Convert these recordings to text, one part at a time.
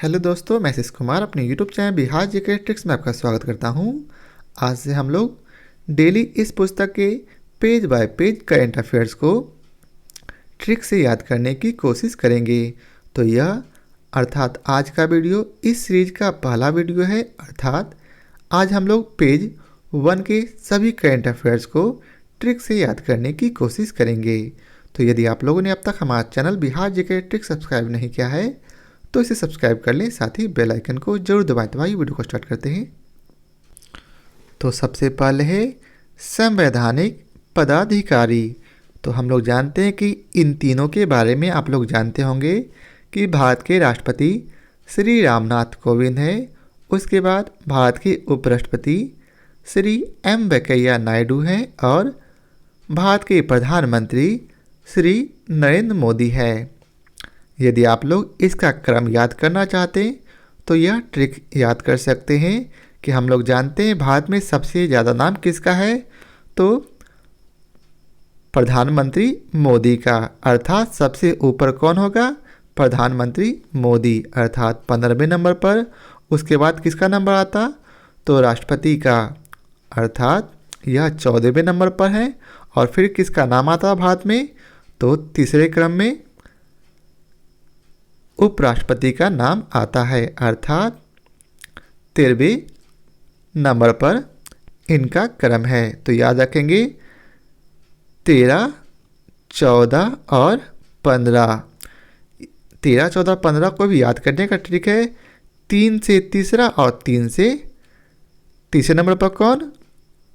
Hello दोस्तों, मैं आशीष कुमार अपने YouTube channel Bihar GK tricks में आपका स्वागत करता हूं। आज से हम लोग डेली इस पुस्तक के page bye page current affairs को ट्रिक से याद करने की कोशिश करेंगे। तो यह अर्थात आज का वीडियो इस सीरीज का पहला वीडियो है। अर्थात आज हम लोग पेज 1 के सभी करंट अफेयर्स को ट्रिक से याद करने की कोशिश करेंगे। तो यदि आप लोगों ने अब तक हमारा channel Bihar GK tricks subscribe नहीं किया है तो इसे सब्सक्राइब कर लें, साथ ही बेल आइकन को जरूर दबाएं। तो आइए वीडियो को स्टार्ट करते हैं। तो सबसे पहले है संवैधानिक पदाधिकारी। तो हम लोग जानते हैं कि इन तीनों के बारे में आप लोग जानते होंगे कि भारत के राष्ट्रपति श्री रामनाथ कोविंद हैं। उसके बाद भारत के उपराष्ट्रपति श्री एम वेंकैया नायडू हैं और भारत के प्रधानमंत्री श्री नरेंद्र मोदी हैं। यदि आप लोग इसका क्रम याद करना चाहते हैं तो यह ट्रिक याद कर सकते हैं कि हम लोग जानते हैं भारत में सबसे ज़्यादा नाम किसका है, तो प्रधानमंत्री मोदी का। अर्थात सबसे ऊपर कौन होगा? प्रधानमंत्री मोदी, अर्थात 15वें नंबर पर। उसके बाद किसका नंबर आता? तो राष्ट्रपति का, अर्थात यह 14वें नंबर पर है। और फिर किसका नाम आता भारत में? तो तीसरे क्रम में उपराष्ट्रपति का नाम आता है, अर्थात 13वें नंबर पर इनका क्रम है। तो याद रखेंगे 13, 14 और 15। 13, 14, 15 को भी याद करने का ट्रिक है 3 से तीसरा और 3 से तीसरे नंबर पर कौन?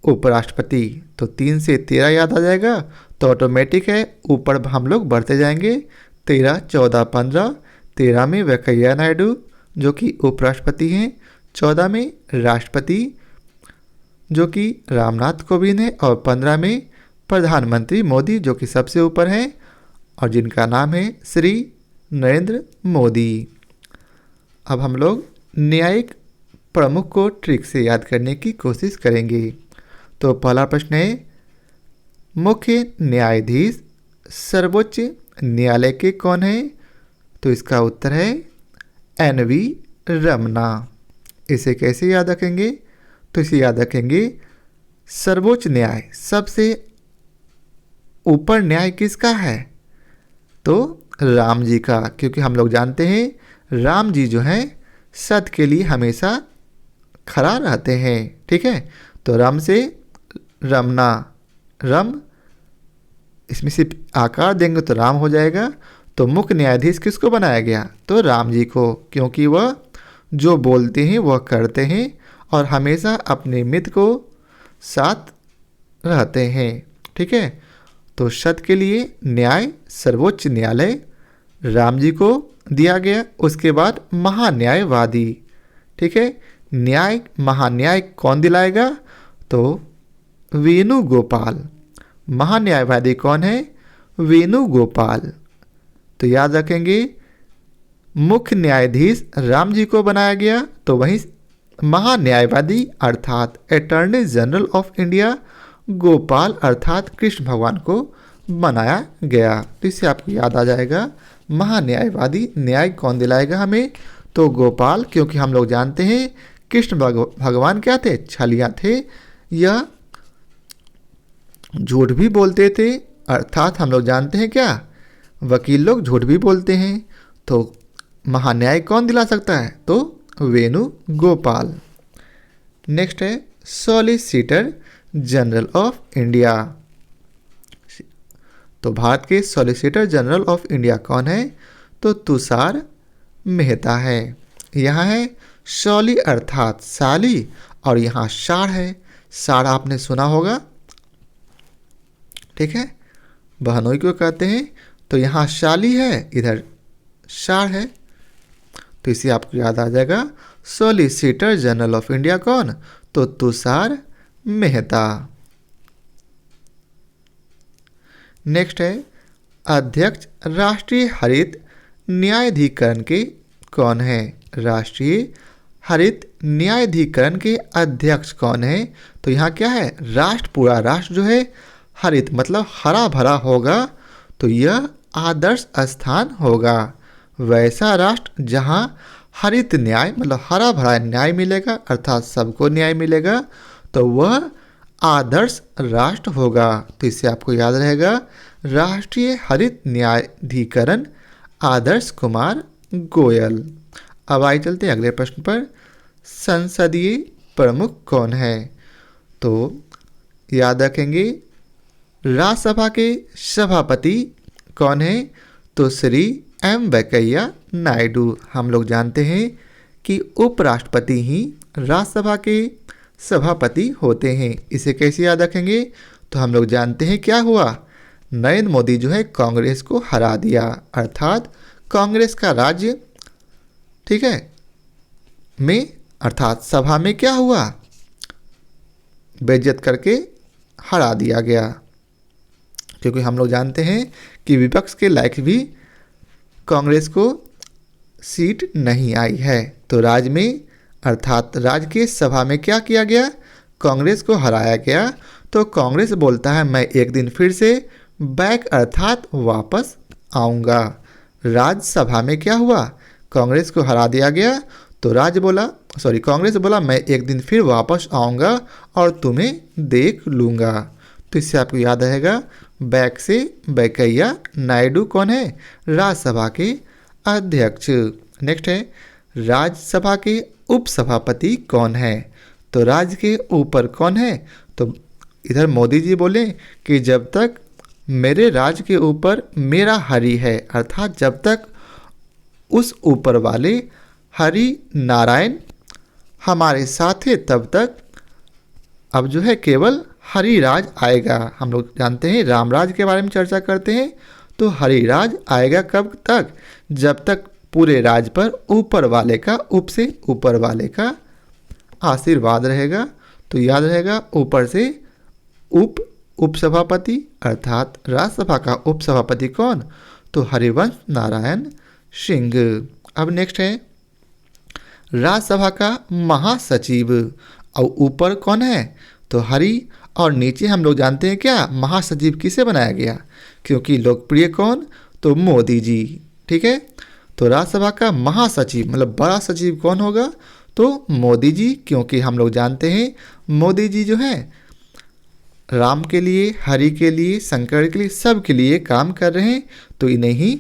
उपराष्ट्रपति। तो 3 से 13 याद आ जाएगा तो ऑटोमेटिक है, ऊपर हम लोग बढ़ते जाएंगे। 13, 14, 15। 13 में वेंकैया नायडू जो कि उपराष्ट्रपति हैं, 14 में राष्ट्रपति जो कि रामनाथ कोविंद हैं और 15 में प्रधानमंत्री मोदी जो कि सबसे ऊपर हैं और जिनका नाम है श्री नरेंद्र मोदी। अब हम लोग न्यायिक प्रमुख को ट्रिक से याद करने की कोशिश करेंगे। तो पहला प्रश्न है, मुख्य न्यायाधीश सर्वोच्च न्यायालय के कौन है? तो इसका उत्तर है NV रमन्ना। इसे कैसे याद रखेंगे? तो इसे याद रखेंगे सर्वोच्च न्याय, सबसे ऊपर न्याय किसका है? तो राम जी का, क्योंकि हम लोग जानते हैं राम जी जो हैं सत्य के लिए हमेशा खड़ा रहते हैं। ठीक है, तो राम से रमना, रम इसमें सिर्फ आकार देंगे तो राम हो जाएगा। तो मुख्य न्यायाधीश किसको बनाया गया? तो राम जी को, क्योंकि वह जो बोलते हैं वह करते हैं और हमेशा अपने मित्र को साथ रहते हैं। ठीक है, तो सत्य के लिए न्याय सर्वोच्च न्यायालय राम जी को दिया गया। उसके बाद महान्यायवादी, ठीक है, न्याय महान्याय कौन दिलाएगा? तो वेणुगोपाल। महान्यायवादी कौन है? वेणुगोपाल। तो याद रखेंगे मुख्य न्यायाधीश राम जी को बनाया गया, तो वहीं महान्यायवादी अर्थात attorney general of India Gopal अर्थात कृष्ण भगवान को बनाया गया। तो इससे आपको याद आ जाएगा महान्यायवादी न्याय कौन दिलाएगा हमें? तो गोपाल, क्योंकि हम लोग जानते हैं कृष्ण भगवान क्या थे? छलिया थे, यह झूठ भी बोलते थे। अर्थात हम लोग जानते हैं क्या, वकील लोग झूठ भी बोलते हैं। तो महान्याय कौन दिला सकता है? तो वेणुगोपाल। नेक्स्ट है सॉलिसिटर जनरल ऑफ इंडिया। तो भारत के सॉलिसिटर जनरल ऑफ इंडिया कौन है? तो तुषार मेहता है। यहाँ है सॉली अर्थात साली और यहाँ सार है। सार आपने सुना होगा, ठीक है, बहनोई को कहते हैं। तो यहाँ शाली है, इधर शार है, तो इसे आपको याद आ जाएगा सॉलिसिटर जनरल ऑफ इंडिया कौन? तो तुषार मेहता। नेक्स्ट है अध्यक्ष राष्ट्रीय हरित न्यायाधिकरण के कौन है? राष्ट्रीय हरित न्यायाधिकरण के अध्यक्ष कौन है? तो यहाँ क्या है, राष्ट्र, पूरा राष्ट्र जो है हरित मतलब हरा भरा होगा, तो यह आदर्श स्थान होगा। वैसा राष्ट्र जहाँ हरित न्याय मतलब हरा भरा न्याय मिलेगा, अर्थात सबको न्याय मिलेगा, तो वह आदर्श राष्ट्र होगा। तो इससे आपको याद रहेगा राष्ट्रीय हरित न्यायाधिकरण आदर्श कुमार गोयल। अब आइए चलते हैं अगले प्रश्न पर। संसदीय प्रमुख कौन है? तो याद रखेंगे राज्यसभा के सभापति कौन है? तो श्री एम वेंकैया नायडू। हम लोग जानते हैं कि उपराष्ट्रपति ही राज्यसभा के सभापति होते हैं। इसे कैसे याद रखेंगे? तो हम लोग जानते हैं क्या हुआ, नरेंद्र मोदी जो है कांग्रेस को हरा दिया, अर्थात कांग्रेस का राज्य, ठीक है, में अर्थात सभा में क्या हुआ, बेइज्जत करके हरा दिया गया। क्योंकि हम लोग जानते हैं कि विपक्ष के लायक भी कांग्रेस को सीट नहीं आई है। तो राज्य में अर्थात राज्य की सभा में क्या किया गया, कांग्रेस को हराया गया। तो कांग्रेस बोलता है मैं एक दिन फिर से बैक अर्थात वापस आऊँगा। राज्यसभा में क्या हुआ, कांग्रेस को हरा दिया गया, तो कांग्रेस बोला मैं एक दिन फिर वापस आऊँगा और तुम्हें देख लूँगा। तो इससे आपको याद रहेगा बैक से वेंकैया नायडू कौन है, राज्यसभा के अध्यक्ष। नेक्स्ट है राज्यसभा के उपसभापति कौन है? तो राज्य के ऊपर कौन है? तो इधर मोदी जी बोले कि जब तक मेरे राज्य के ऊपर मेरा हरि है, अर्थात जब तक उस ऊपर वाले हरि नारायण हमारे साथ है तब तक अब जो है केवल हरिराज आएगा। हम लोग जानते हैं रामराज के बारे में चर्चा करते हैं, तो हरिराज आएगा कब तक, जब तक पूरे राज पर ऊपर वाले का उप से ऊपर वाले का आशीर्वाद रहेगा। तो याद रहेगा ऊपर से उपसभापति अर्थात राज्यसभा का उपसभापति कौन, तो हरिवंश नारायण सिंह। अब नेक्स्ट है राज्यसभा का महासचिव, और ऊपर कौन है, तो हरि, और नीचे हम लोग जानते हैं क्या महासचिव किसे बनाया गया, क्योंकि लोकप्रिय कौन, तो मोदी जी, ठीक है। तो राज्यसभा का महासचिव मतलब बड़ा सचिव कौन होगा, तो मोदी जी, क्योंकि हम लोग जानते हैं मोदी जी जो है राम के लिए, हरि के लिए, शंकर के लिए, सब के लिए काम कर रहे हैं, तो इन्हें ही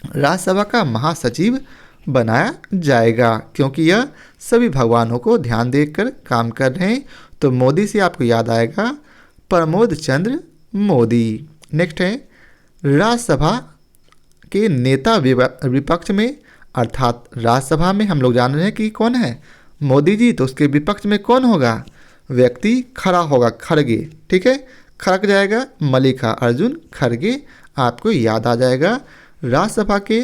राज्यसभा का महासचिव बनाया जाएगा, क्योंकि यह सभी भगवानों को ध्यान देकर काम कर रहे हैं। तो मोदी से आपको याद आएगा प्रमोद चंद्र मोदी। नेक्स्ट है राज्यसभा के नेता विपक्ष में, अर्थात राज्यसभा में हम लोग जान रहे हैं कि कौन है, मोदी जी, तो उसके विपक्ष में कौन होगा, व्यक्ति खड़ा होगा, खड़गे, ठीक है, खड़क जाएगा मल्लिकार्जुन खड़गे, आपको याद आ जाएगा। राज्यसभा के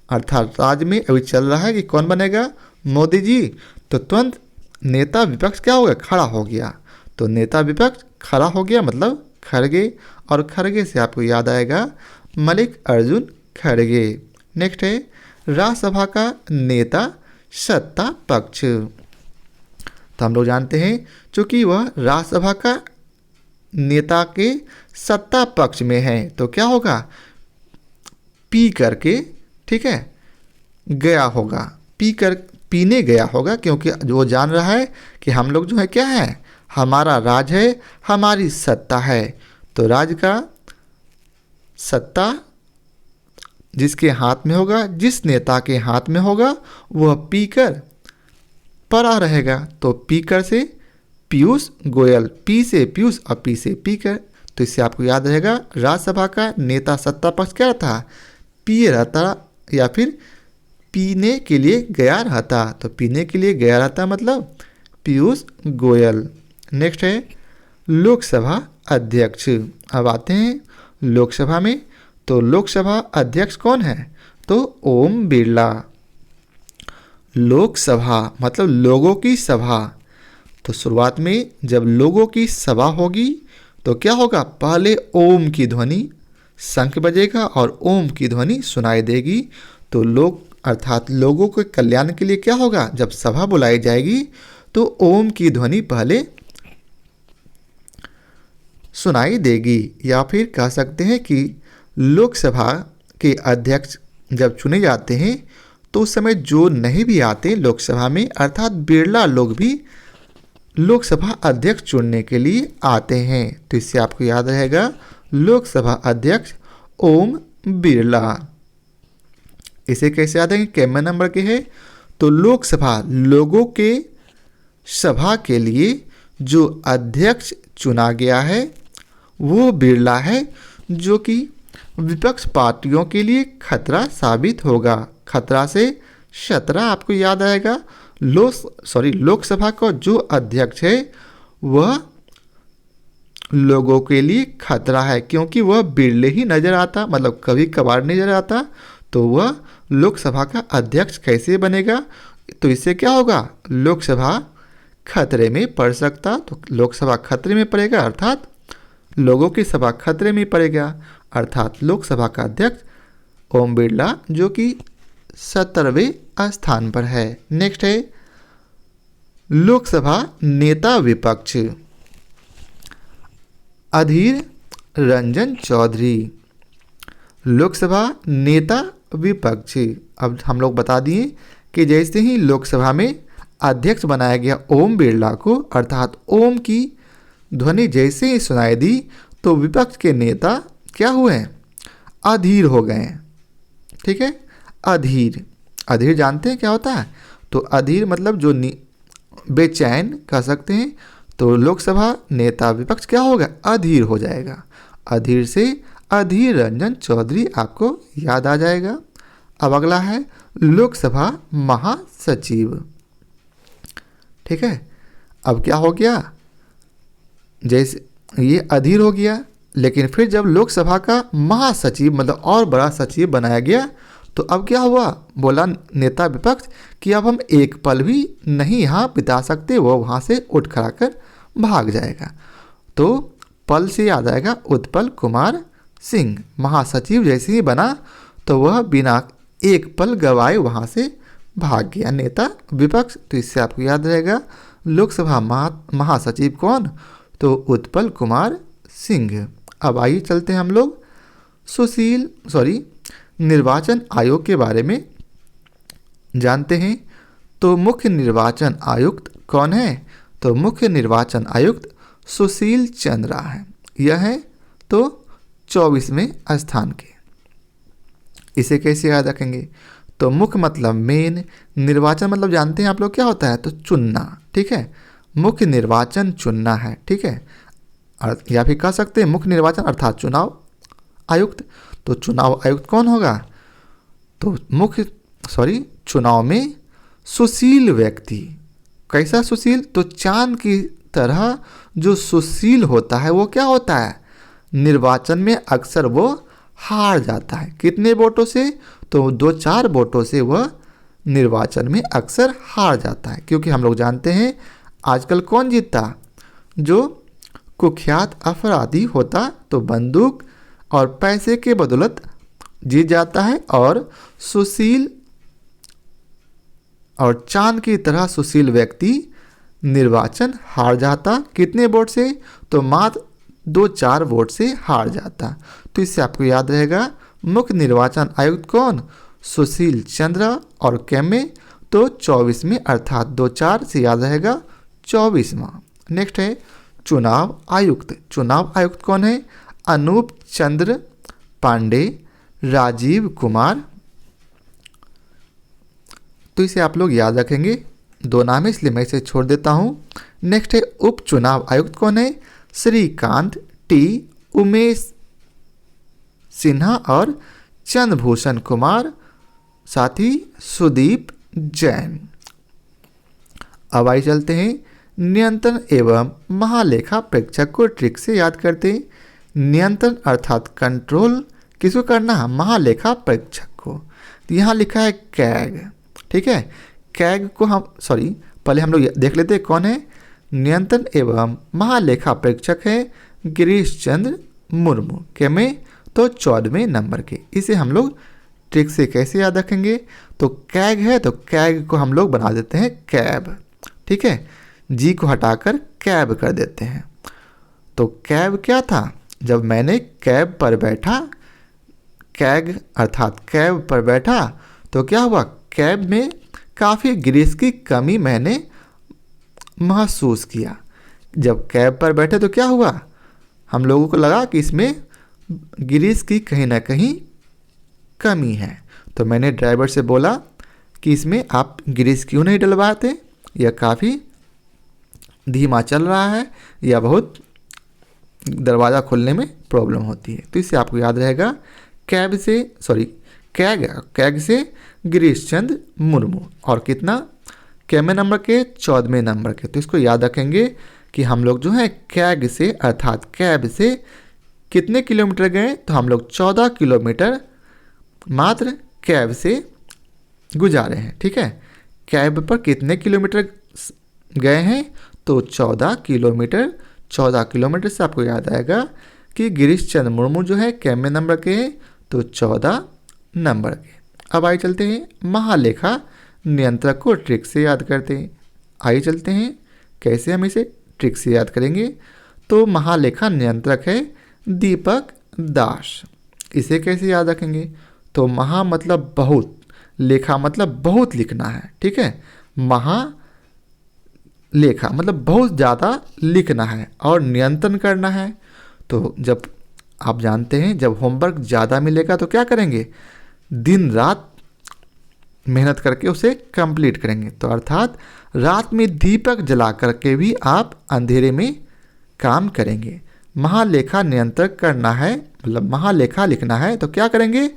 अर्थात राज्य में अभी चल रहा है कि कौन बनेगा, मोदी जी, तो तुरंत नेता विपक्ष क्या हो गया, खड़ा हो गया। तो नेता विपक्ष खड़ा हो गया मतलब खड़गे, और खड़गे से आपको याद आएगा मल्लिकार्जुन खड़गे। नेक्स्ट है राज्यसभा का नेता सत्ता पक्ष, तो हम लोग जानते हैं चूँकि वह राज्यसभा का नेता के सत्ता पक्ष में है, तो क्या होगा, पी करके, ठीक है, गया होगा, पीने गया होगा, क्योंकि वो जान रहा है कि हम लोग जो है क्या है, हमारा राज है, हमारी सत्ता है। तो राज का सत्ता जिसके हाथ में होगा, जिस नेता के हाथ में होगा, वह पीकर पड़ा रहेगा। तो पीकर से पीयूष गोयल, पी से पीयूष और पी से पीकर। तो इससे आपको याद रहेगा राज्यसभा का नेता सत्ता पक्ष क्या था, पिए रहता या फिर पीने के लिए गया रहता। तो पीने के लिए गया रहता मतलब पीयूष गोयल। नेक्स्ट है लोकसभा अध्यक्ष। अब आते हैं लोकसभा में, तो लोकसभा अध्यक्ष कौन है, तो ओम बिरला। लोकसभा मतलब लोगों की सभा, तो शुरुआत में जब लोगों की सभा होगी तो क्या होगा, पहले ओम की ध्वनि, शंख बजेगा और ओम की ध्वनि सुनाई देगी। तो लोग अर्थात लोगों के कल्याण के लिए क्या होगा, जब सभा बुलाई जाएगी तो ओम की ध्वनि पहले सुनाई देगी। या फिर कह सकते हैं कि लोकसभा के अध्यक्ष जब चुने जाते हैं तो उस समय जो नहीं भी आते लोकसभा में, अर्थात बिरला लोग भी लोकसभा अध्यक्ष चुनने के लिए आते हैं। तो इससे आपको याद रहेगा लोकसभा अध्यक्ष ओम बिरला। इसे कैसे याद है? कैमरा नंबर के है तो लोकसभा लोगों के सभा के लिए जो अध्यक्ष चुना गया है वो बिरला है, जो कि विपक्ष पार्टियों के लिए खतरा साबित होगा। खतरा से खतरा आपको याद आएगा। लोकसभा का जो अध्यक्ष है वह लोगों के लिए खतरा है, क्योंकि वह बिरले ही नजर आता, मतलब कभी कभार नजर आता, तो वह लोकसभा का अध्यक्ष कैसे बनेगा? तो इससे क्या होगा? लोकसभा खतरे में पड़ सकता। तो लोकसभा खतरे में पड़ेगा अर्थात लोगों की सभा खतरे में पड़ेगा, अर्थात लोकसभा का अध्यक्ष ओम बिरला जो कि 70वें स्थान पर है। नेक्स्ट है लोकसभा नेता विपक्ष अधीर रंजन चौधरी। लोकसभा नेता विपक्ष, अब हम लोग बता दिए कि जैसे ही लोकसभा में अध्यक्ष बनाया गया ओम बिरला को, अर्थात ओम की ध्वनि जैसे ही सुनाई दी तो विपक्ष के नेता क्या हुए? अधीर हो गए। ठीक है, अधीर, अधीर जानते हैं क्या होता है? तो अधीर मतलब जो बेचैन कह सकते हैं। तो लोकसभा नेता विपक्ष क्या होगा? अधीर हो जाएगा। अधीर से अधीर रंजन चौधरी आपको याद आ जाएगा। अब अगला है लोकसभा महासचिव। ठीक है, अब क्या हो गया? जैसे ये अधीर हो गया, लेकिन फिर जब लोकसभा का महासचिव मतलब और बड़ा सचिव बनाया गया तो अब क्या हुआ? बोला नेता विपक्ष कि अब हम एक पल भी नहीं यहाँ बिता सकते, वो वहाँ से उठ खड़ा कर भाग जाएगा। तो पल से याद आएगा उत्पल कुमार सिंह। महासचिव जैसे ही बना तो वह बिना एक पल गवाए वहाँ से भाग गया नेता विपक्ष। तो इससे आपको याद रहेगा लोकसभा महासचिव कौन? तो उत्पल कुमार सिंह। अब आइए चलते हैं हम लोग निर्वाचन आयोग के बारे में जानते हैं। तो मुख्य निर्वाचन आयुक्त कौन है? तो मुख्य निर्वाचन आयुक्त सुशील चंद्रा है। यह है तो 24वें स्थान के। इसे कैसे याद रखेंगे? तो मुख्य मतलब मेन, निर्वाचन मतलब जानते हैं आप लोग क्या होता है? तो चुनना। ठीक है, मुख्य निर्वाचन चुनना है। ठीक है, या फिर कह सकते हैं मुख्य निर्वाचन अर्थात चुनाव आयुक्त। तो चुनाव आयुक्त कौन होगा? तो चुनाव में सुशील व्यक्ति। कैसा सुशील? तो चांद की तरह जो सुशील होता है वो क्या होता है? निर्वाचन में अक्सर वो हार जाता है। कितने वोटों से? तो 2-4 वोटों से वह निर्वाचन में अक्सर हार जाता है। क्योंकि हम लोग जानते हैं आजकल कौन जीतता? जो कुख्यात अपराधी होता तो बंदूक और पैसे के बदौलत जीत जाता है, और सुशील और चांद की तरह सुशील व्यक्ति निर्वाचन हार जाता। कितने वोट से? तो मात्र 2-4 वोट से हार जाता। तो इससे आपको याद रहेगा मुख्य निर्वाचन आयुक्त कौन? सुशील चंद्र। और कैमे तो 24वें अर्थात 2-4 से याद रहेगा 24वां। नेक्स्ट है चुनाव आयुक्त। चुनाव आयुक्त कौन है? अनूप चंद्र पांडे, राजीव कुमार। तो इसे आप लोग याद रखेंगे, 2 नाम है इसलिए मैं इसे छोड़ देता हूँ। नेक्स्ट है उप चुनाव आयुक्त कौन है? श्रीकांत टी, उमेश सिन्हा और चंद्रभूषण कुमार, साथ ही सुदीप जैन। अब आइए चलते हैं नियंत्रण एवं महालेखा परीक्षक को ट्रिक से याद करते हैं। नियंत्रण अर्थात कंट्रोल किसको करना है? महालेखा परीक्षक को। तो यहाँ लिखा है कैग। ठीक है, कैग को पहले हम लोग देख लेते हैं कौन है। नियंत्रण एवं महालेखा परीक्षक है गिरीश चंद्र मुर्मू। के में तो 14वें नंबर के। इसे हम लोग ट्रिक से कैसे याद रखेंगे? तो कैग है तो कैग को हम लोग बना देते हैं कैब। ठीक है, जी को हटाकर कैब कर देते हैं। तो कैब क्या था? जब मैंने कैब पर बैठा, कैग अर्थात कैब पर बैठा तो क्या हुआ, कैब में काफ़ी ग्रीस की कमी मैंने महसूस किया। जब कैब पर बैठे तो क्या हुआ, हम लोगों को लगा कि इसमें ग्रीस की कहीं ना कहीं कमी है। तो मैंने ड्राइवर से बोला कि इसमें आप ग्रीस क्यों नहीं डलवाते, यह काफ़ी धीमा चल रहा है या बहुत दरवाज़ा खोलने में प्रॉब्लम होती है। तो इससे आपको याद रहेगा कैग से गिरीश चंद्र मुर्मू। और कितना, कैमे नंबर के 14वें नंबर के। तो इसको याद रखेंगे कि हम लोग जो है कैग से अर्थात कैब से कितने किलोमीटर गए, तो हम लोग 14 किलोमीटर मात्र कैब से गुजारे हैं। ठीक है, कैब पर कितने किलोमीटर गए हैं, तो 14 किलोमीटर। 14 किलोमीटर से आपको याद आएगा कि गिरीश चंद्र मुर्मू जो है कैमे नंबर के हैं, तो 14 नंबर के। अब आइए चलते हैं महालेखा नियंत्रक को ट्रिक से याद करते हैं। आइए चलते हैं कैसे हम इसे ट्रिक से याद करेंगे। तो महालेखा नियंत्रक है दीपक दास। इसे कैसे याद रखेंगे, तो महा मतलब बहुत, लेखा मतलब बहुत लिखना है। ठीक है, महालेखा मतलब बहुत ज़्यादा लिखना है और नियंत्रण करना है। तो जब आप जानते हैं जब होमवर्क ज़्यादा मिलेगा तो क्या करेंगे, दिन रात मेहनत करके उसे कंप्लीट करेंगे। तो अर्थात रात में दीपक जला करके भी आप अंधेरे में काम करेंगे। महालेखा नियंत्रक करना है मतलब महालेखा लिखना है तो क्या करेंगे,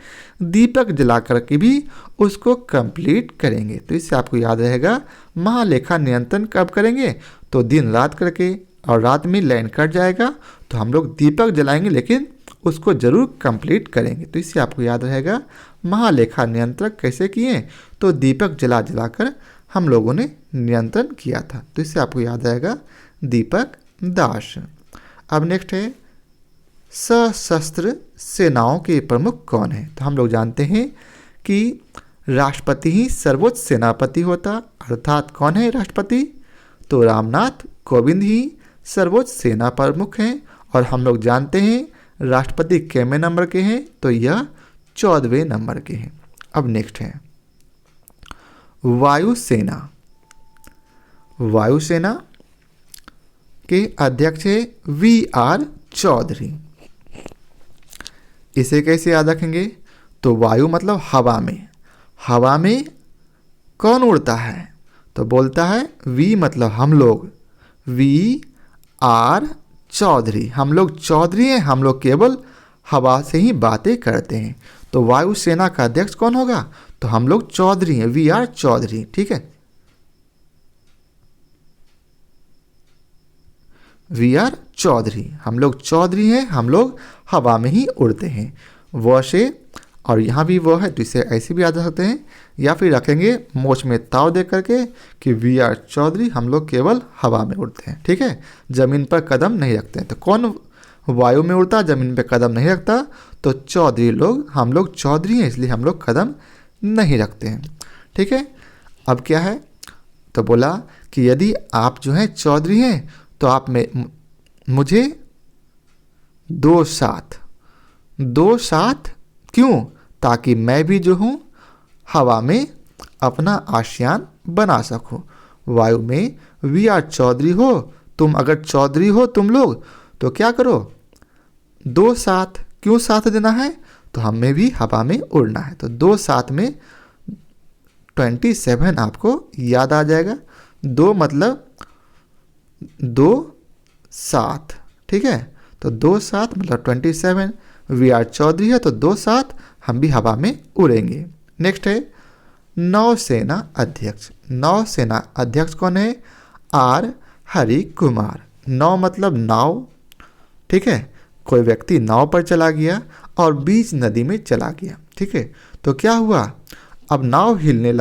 दीपक जला करके भी उसको कंप्लीट करेंगे। तो इससे आपको याद रहेगा महालेखा नियंत्रण कब करेंगे, तो दिन रात करके, और रात में लाइन कट जाएगा तो हम लोग दीपक जलाएंगे लेकिन उसको ज़रूर कंप्लीट करेंगे। तो इससे आपको याद रहेगा महालेखा नियंत्रक कैसे किए, तो दीपक जला जलाकर हम लोगों ने नियंत्रण किया था। तो इससे आपको याद आएगा दीपक दास। अब नेक्स्ट है सशस्त्र सेनाओं के प्रमुख कौन है। तो हम लोग जानते हैं कि राष्ट्रपति ही सर्वोच्च सेनापति होता, अर्थात कौन है राष्ट्रपति, तो रामनाथ कोविंद ही सर्वोच्च सेना प्रमुख हैं। और हम लोग जानते हैं राष्ट्रपति कैमे नंबर के हैं, तो यह 14वें नंबर के हैं। अब नेक्स्ट है वायुसेना। वायुसेना के अध्यक्ष है वी.आर. चौधरी। इसे कैसे याद रखेंगे, तो वायु मतलब हवा में, हवा में कौन उड़ता है, तो बोलता है वी मतलब हम लोग, वी.आर. चौधरी। हम लोग चौधरी हैं, हम लोग केवल हवा से ही बातें करते हैं। तो वायुसेना का अध्यक्ष कौन होगा, तो हम लोग चौधरी हैं, वी.आर. चौधरी। ठीक है, वी.आर. चौधरी, हम लोग चौधरी हैं, हम लोग हवा में ही उड़ते हैं। व से, और यहाँ भी वो है तो इसे ऐसे भी याद रख सकते हैं, या फिर रखेंगे मोच में ताव दे करके कि वी.आर. चौधरी, हम लोग केवल हवा में उड़ते हैं। ठीक है, ज़मीन पर कदम नहीं रखते हैं। तो कौन वायु में उड़ता, ज़मीन पर कदम नहीं रखता, तो चौधरी लोग, हम लोग चौधरी हैं इसलिए हम लोग कदम नहीं रखते हैं। ठीक है, अब क्या है, तो बोला कि यदि आप जो हैं चौधरी हैं तो आप में मुझे 2 साथ क्यों, ताकि मैं भी जो हूँ हवा में अपना आशियान बना सकूँ। वायु में वी.आर. चौधरी हो तुम, अगर चौधरी हो तुम लोग तो क्या करो, 2 साथ क्यों साथ देना है, तो हमें भी हवा में उड़ना है। तो 2 साथ में 27 आपको याद आ जाएगा। 2 मतलब 2 साथ। ठीक है, तो 2 साथ मतलब 27, वी.आर. चौधरी है तो 2 साथ हम भी हवा में उड़ेंगे। नेक्स्ट है नौसेना अध्यक्ष। नौसेना अध्यक्ष कौन है, आर. हरि कुमार। नौ मतलब नाव। ठीक है, कोई व्यक्ति नाव पर चला गया और बीच नदी में चला गया। ठीक है, तो क्या हुआ, अब नाव हिलने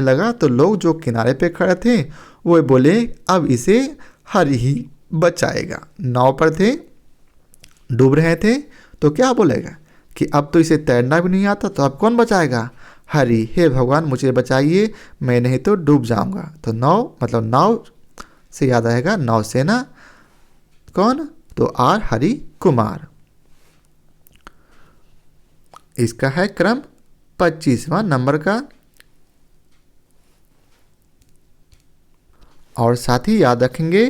लगा तो लोग जो किनारे पे खड़े थे वो बोले अब इसे हरि ही बचाएगा। नाव पर थे, डूब रहे थे, तो क्या बोलेगा कि अब तो इसे तैरना भी नहीं आता, तो अब कौन बचाएगा, हरि, हे भगवान मुझे बचाइए, मैं नहीं तो डूब जाऊंगा। तो नाव मतलब नाव से याद आएगा नौसेना कौन, तो आर. हरि कुमार। इसका है क्रम 25वां नंबर का। और साथ ही याद रखेंगे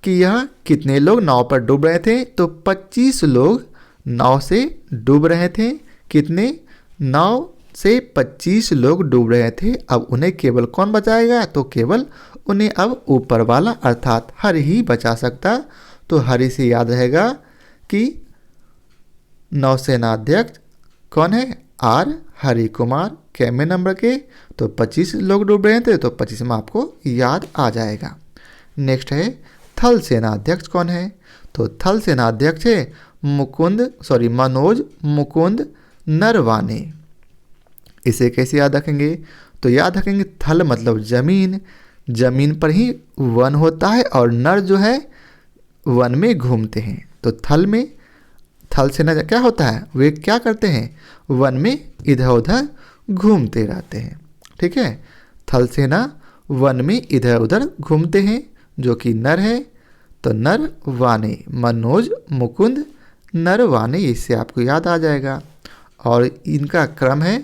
कि यह कितने लोग नाव पर डूब रहे थे, तो 25 लोग नाव से डूब रहे थे। कितने? नाव से 25 लोग डूब रहे थे। अब उन्हें केवल कौन बचाएगा? तो केवल उन्हें अब ऊपर वाला अर्थात हरि ही बचा सकता। तो हरि से याद रहेगा कि नौसेनाध्यक्ष कौन है? आर हरि कुमार। कैमे नंबर के, तो 25 लोग डूब रहे थे, तो 25वां आपको याद आ जाएगा। नेक्स्ट है थल सेनाध्यक्ष कौन है? तो थल सेनाध्यक्ष है मनोज मुकुंद नरवाने। इसे कैसे याद रखेंगे? तो याद रखेंगे थल मतलब जमीन, जमीन पर ही वन होता है और नर जो है वन में घूमते हैं। तो थल सेना क्या होता है? वे क्या करते हैं? वन में इधर उधर घूमते रहते हैं। ठीक है, थल सेना वन में इधर उधर घूमते हैं, जो कि नर है। तो नर वाने, मनोज मुकुंद नरवाने, इससे आपको याद आ जाएगा। और इनका क्रम है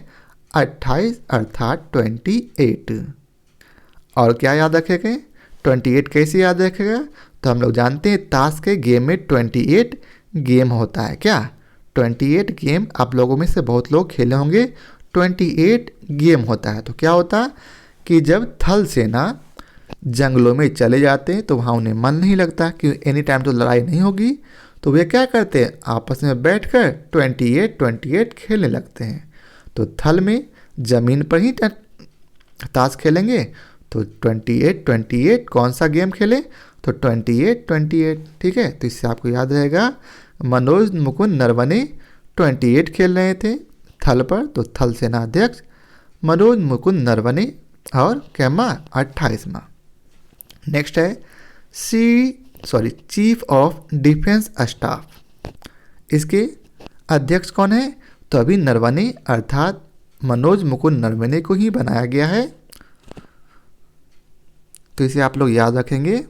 28 अर्थात 28। और क्या याद रखेंगे? 28 कैसे याद रखेगा? तो हम लोग जानते हैं ताश के गेम में 28 गेम होता है। क्या 28 गेम आप लोगों में से बहुत लोग खेले होंगे। 28 गेम होता है। तो क्या होता कि जब थल सेना जंगलों में चले जाते हैं तो वहाँ उन्हें मन नहीं लगता कि एनी टाइम तो लड़ाई नहीं होगी, तो वे क्या करते हैं? आपस में बैठकर 28 खेलने लगते हैं। तो थल में ज़मीन पर ही ताश खेलेंगे, तो 28 कौन सा गेम खेले? तो 28। ठीक है, तो इससे आपको याद रहेगा मनोज मुकुंद नरवने 28 खेल रहे थे थल पर। तो थल सेनाध्यक्ष मनोज मुकुंद नरवने और कैमा 28वां। नेक्स्ट है चीफ ऑफ डिफेंस स्टाफ। इसके अध्यक्ष कौन है? तो अभी नरवने अर्थात मनोज मुकुंद नरवने को ही बनाया गया है। तो इसे आप लोग याद रखेंगे,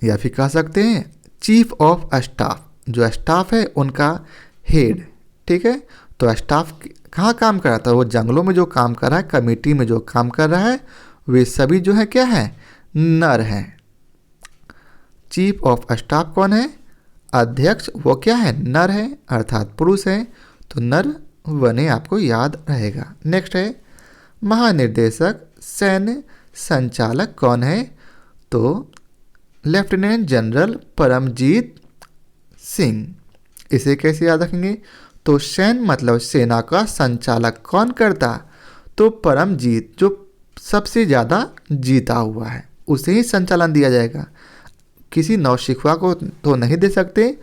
या फिर कह सकते हैं चीफ ऑफ स्टाफ। जो स्टाफ है उनका हेड। ठीक है, तो स्टाफ कहाँ काम कर रहा था? वो जंगलों में जो काम कर रहा है, कमेटी में जो काम कर रहा है, वे सभी जो है क्या है? नर हैं। चीफ ऑफ स्टाफ कौन है? अध्यक्ष वो क्या है? नर है अर्थात पुरुष है। तो नर वने आपको याद रहेगा। नेक्स्ट है महानिर्देशक सैन्य संचालक कौन है? तो लेफ्टिनेंट जनरल परमजीत सिंह। इसे कैसे याद रखेंगे? तो सैन्य मतलब सेना का संचालक कौन करता? तो परमजीत, जो सबसे ज़्यादा जीता हुआ है, उसे ही संचालन दिया जाएगा। किसी नौशिखवा को तो नहीं दे सकते,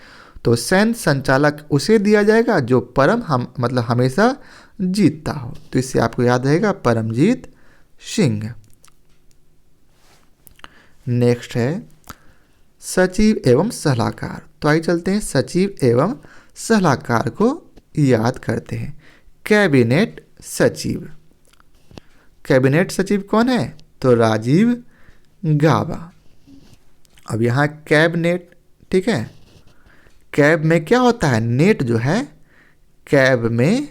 तो सैन्य संचालक उसे दिया जाएगा जो मतलब हमेशा जीतता हो। तो इससे आपको याद रहेगा परमजीत सिंह। नेक्स्ट है सचिव एवं सलाहकार। तो आइए चलते हैं सचिव एवं सलाहकार को याद करते हैं। कैबिनेट सचिव। कैबिनेट सचिव कौन है? तो राजीव गाबा। अब यहाँ कैबिनेट, ठीक है, कैब में क्या होता है? नेट जो है, कैब में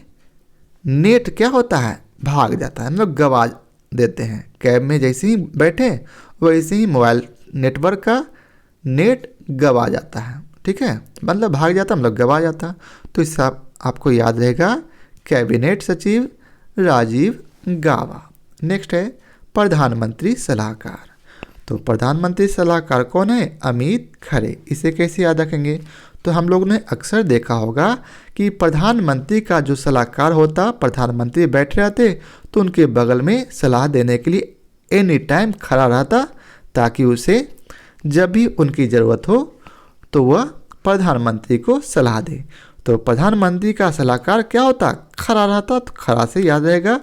नेट क्या होता है? भाग जाता है, हम लोग गवा देते हैं। कैब में जैसे ही बैठे वैसे ही मोबाइल नेटवर्क का नेट गवा जाता है। ठीक है, मतलब भाग जाता, मतलब गवा जाता। तो इससे आपको याद रहेगा कैबिनेट सचिव राजीव गाबा। नेक्स्ट है प्रधानमंत्री सलाहकार। तो प्रधानमंत्री सलाहकार कौन है? अमित खरे। इसे कैसे याद रखेंगे? तो हम लोगों ने अक्सर देखा होगा कि प्रधानमंत्री का जो सलाहकार होता, प्रधानमंत्री बैठे रहते तो उनके बगल में सलाह देने के लिए एनी टाइम खड़ा रहता, ताकि उसे जब भी उनकी ज़रूरत हो तो वह प्रधानमंत्री को सलाह दे। तो प्रधानमंत्री का सलाहकार क्या होता? खड़ा रहता। तो खड़ा से याद रहेगा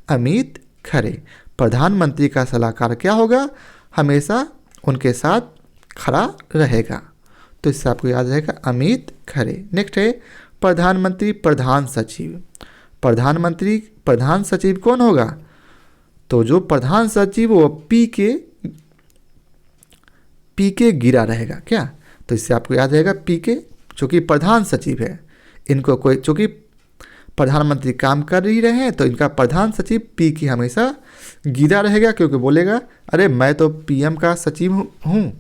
अमित खरे। प्रधानमंत्री का सलाहकार क्या होगा? हमेशा उनके साथ खड़ा रहेगा। तो इससे आपको याद रहेगा अमित खरे। नेक्स्ट है प्रधानमंत्री प्रधान सचिव। प्रधानमंत्री प्रधान सचिव कौन होगा? तो जो प्रधान सचिव वो पी के गिरा रहेगा। क्या? तो इससे आपको याद रहेगा पी के, जो कि प्रधान सचिव है। इनको कोई, चूँकि प्रधानमंत्री काम कर ही रहे हैं तो इनका प्रधान सचिव पी की हमेशा गिरा रहेगा, क्योंकि बोलेगा अरे मैं तो पीएम का सचिव हूँ,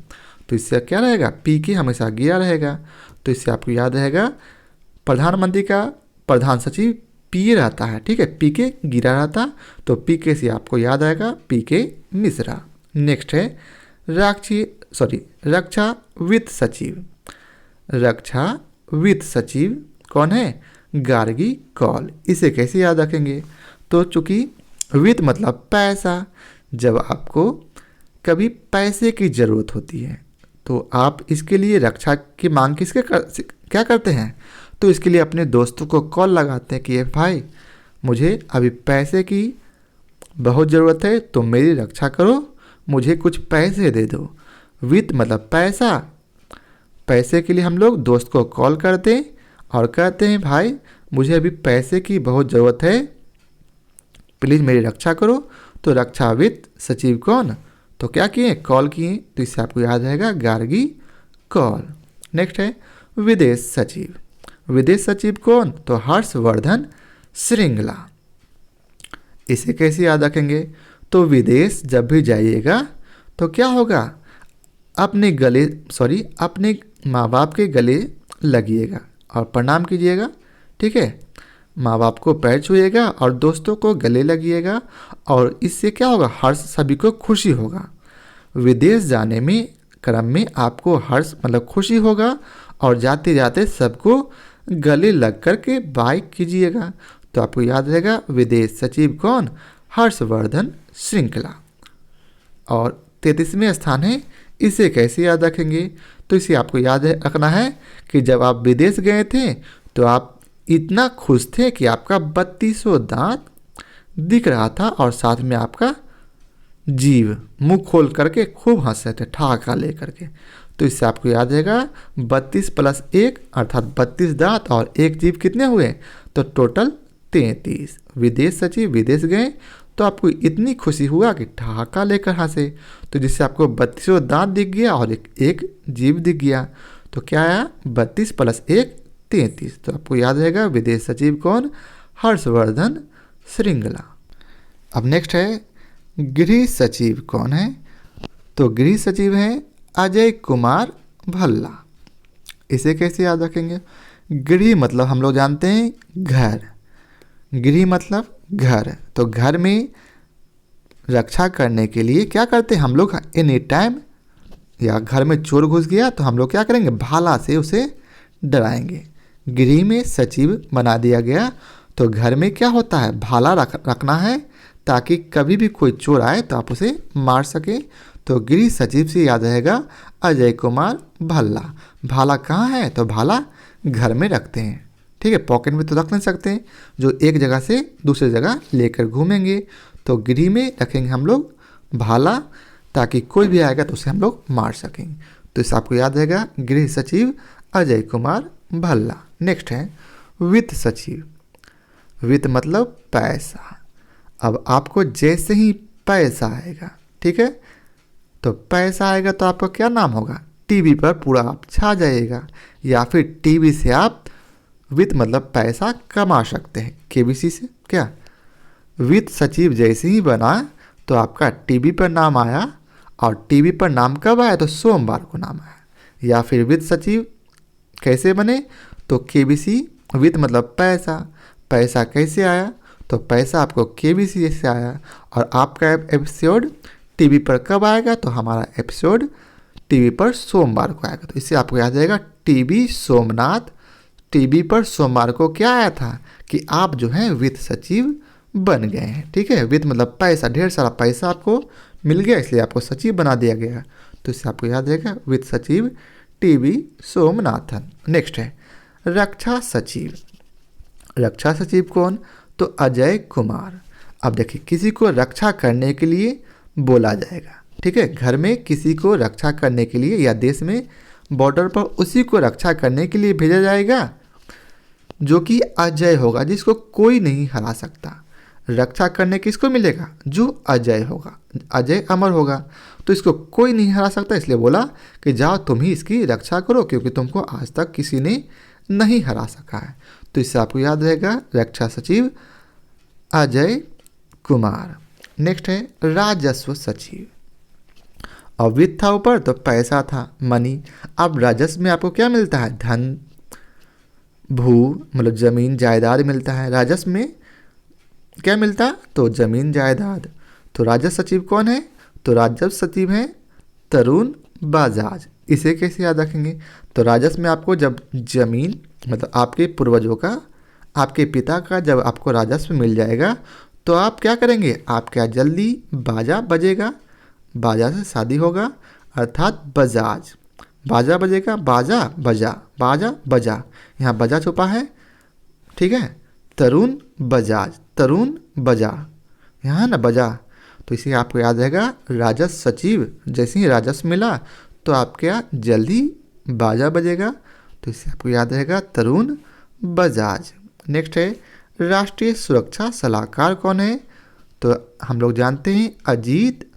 तो इससे क्या रहेगा, पी की हमेशा गिरा रहेगा। तो इससे आपको याद रहेगा प्रधानमंत्री का प्रधान सचिव पी रहता है, ठीक है, पी के गिरा रहता, तो पी के से आपको याद आएगा पी के मिश्रा। नेक्स्ट है रक्षा वित्त सचिव। रक्षा वित्त सचिव कौन है, गार्गी कौल। इसे कैसे याद रखेंगे, तो चूँकि वित्त मतलब पैसा, जब आपको कभी पैसे की ज़रूरत होती है तो आप इसके लिए रक्षा की मांग क्या करते हैं, तो इसके लिए अपने दोस्तों को कॉल लगाते हैं कि ये भाई मुझे अभी पैसे की बहुत ज़रूरत है तो मेरी रक्षा करो, मुझे कुछ पैसे दे दो। वित्त मतलब पैसा, पैसे के लिए हम लोग दोस्त को कॉल करते हैं और कहते हैं भाई मुझे अभी पैसे की बहुत ज़रूरत है, प्लीज़ मेरी रक्षा करो। तो रक्षा वित्त सचिव कौन, तो क्या किए, कॉल किए, तो इससे आपको याद रहेगा गार्गी कौल। नेक्स्ट है विदेश सचिव। विदेश सचिव कौन, तो हर्षवर्धन श्रृंगला। इसे कैसे याद रखेंगे, तो विदेश जब भी जाइएगा तो क्या होगा, अपने माँ बाप के गले लगिएगा और प्रणाम कीजिएगा, ठीक है, माँ बाप को पैर छुइएगा और दोस्तों को गले लगिएगा, और इससे क्या होगा, हर्ष, सभी को खुशी होगा। विदेश जाने में क्रम में आपको हर्ष मतलब खुशी होगा, और जाते जाते सबको गले लग कर के बाय कीजिएगा। तो आपको याद रहेगा विदेश सचिव कौन, हर्षवर्धन श्रृंखला। और 33वें स्थान है, इसे कैसे याद रखेंगे, तो इसे आपको याद रखना है कि जब आप विदेश गए थे तो आप इतना खुश थे कि आपका 3200 दांत दिख रहा था, और साथ में आपका जीभ मुंह खोल करके खूब हंस रहे थे ठहाका ले करके। तो इससे आपको याद रहेगा 32 + 1 अर्थात 32 दांत और एक जीभ कितने हुए, तो टोटल 33। विदेश सचिव विदेश गए तो आपको इतनी खुशी हुआ कि ठहाका लेकर हंसे, तो जिससे आपको 32 दांत दिख गया और एक जीभ दिख गया, तो क्या आया 32 + 1 33। तो आपको याद रहेगा विदेश सचिव कौन, हर्षवर्धन श्रृंगला। अब नेक्स्ट है गृह सचिव कौन है, तो गृह सचिव है अजय कुमार भल्ला। इसे कैसे याद रखेंगे, गृह मतलब हम लोग जानते हैं घर, गृह मतलब घर, तो घर में रक्षा करने के लिए क्या करते हैं हम लोग, एनी टाइम या घर में चोर घुस गया तो हम लोग क्या करेंगे, भाला से उसे डराएंगे। गृह में सचिव बना दिया गया तो घर में क्या होता है, भाला रखना है ताकि कभी भी कोई चोर आए तो आप उसे मार सके। तो गृह सचिव से याद रहेगा अजय कुमार भल्ला। भाला कहाँ है, तो भाला घर में रखते हैं, ठीक है, पॉकेट में तो रख नहीं सकते, जो एक जगह से दूसरी जगह लेकर घूमेंगे, तो गृह में रखेंगे हम लोग भाला ताकि कोई भी आएगा तो उसे हम लोग मार सकेंगे। तो इसे आपको याद रहेगा गृह सचिव अजय कुमार भल्ला। नेक्स्ट है वित्त सचिव। वित्त मतलब पैसा। अब आपको जैसे ही पैसा आएगा, ठीक है, तो पैसा आएगा तो आपका क्या नाम होगा, टीवी पर पूरा आप छा जाइएगा, या फिर टीवी से आप वित्त मतलब पैसा कमा सकते हैं, केबीसी से। क्या वित्त सचिव जैसे ही बना तो आपका टीवी पर नाम आया, और टीवी पर नाम कब आया, तो सोमवार को नाम आया। या फिर वित्त सचिव कैसे बने, तो केबीसी, वित्त मतलब पैसा, पैसा कैसे आया, तो पैसा आपको केबीसी से आया। और आपका एपिसोड टीवी पर कब आएगा, तो हमारा एपिसोड टीवी पर सोमवार को आएगा। तो इससे आपको याद रहेगा टीवी सोमनाथ, टीवी पर सोमवार को क्या आया था कि आप जो हैं वित्त सचिव बन गए हैं, ठीक है। वित्त मतलब पैसा, ढेर सारा पैसा आपको मिल गया इसलिए आपको सचिव बना दिया गया। तो इससे आपको याद रहेगा वित्त सचिव टीवी सोमनाथन। नेक्स्ट है रक्षा सचिव। रक्षा सचिव कौन, तो अजय कुमार। अब देखिए किसी को रक्षा करने के लिए बोला जाएगा, ठीक है, घर में किसी को रक्षा करने के लिए या देश में बॉर्डर पर उसी को रक्षा करने के लिए भेजा जाएगा जो कि अजय होगा, जिसको कोई नहीं हरा सकता। रक्षा करने किसको मिलेगा, जो अजय होगा, अजय अमर होगा, तो इसको कोई नहीं हरा सकता, इसलिए बोला कि जाओ तुम ही इसकी रक्षा करो, क्योंकि तुमको आज तक किसी ने नहीं हरा सका है। तो इससे आपको याद रहेगा रक्षा सचिव अजय कुमार। नेक्स्ट है राजस्व सचिव। और वित्त था ऊपर तो पैसा था, मनी। अब राजस्व में आपको क्या मिलता है? धन, भू मतलब जमीन जायदाद मिलता है। राजस्व में क्या मिलता है? तो जमीन जायदाद। तो राजस्व सचिव कौन है? तो राजस्व सचिव है तरुण बजाज। इसे कैसे याद रखेंगे? तो राजस्व में आपको जब जमीन मतलब आपके पूर्वजों का, आपके पिता का जब आपको राजस्व मिल जाएगा तो आप क्या करेंगे? आप क्या जल्दी बाजा बजेगा, बाजा से शादी होगा, अर्थात बजाज। बाजा बजेगा, बाजा बजा, बाजा बजा, यहाँ बजा छुपा है, ठीक है। तरुण बजाज, तरुण बजा, यहाँ ना बजा। तो इसे आपको याद रहेगा राजस्व सचिव। जैसे ही राजस्व मिला तो आपके यहाँ जल्दी बाजा बजेगा, तो इसे आपको याद रहेगा तरुण बजाज। नेक्स्ट है राष्ट्रीय सुरक्षा सलाहकार कौन है? तो हम लोग जानते हैं अजीत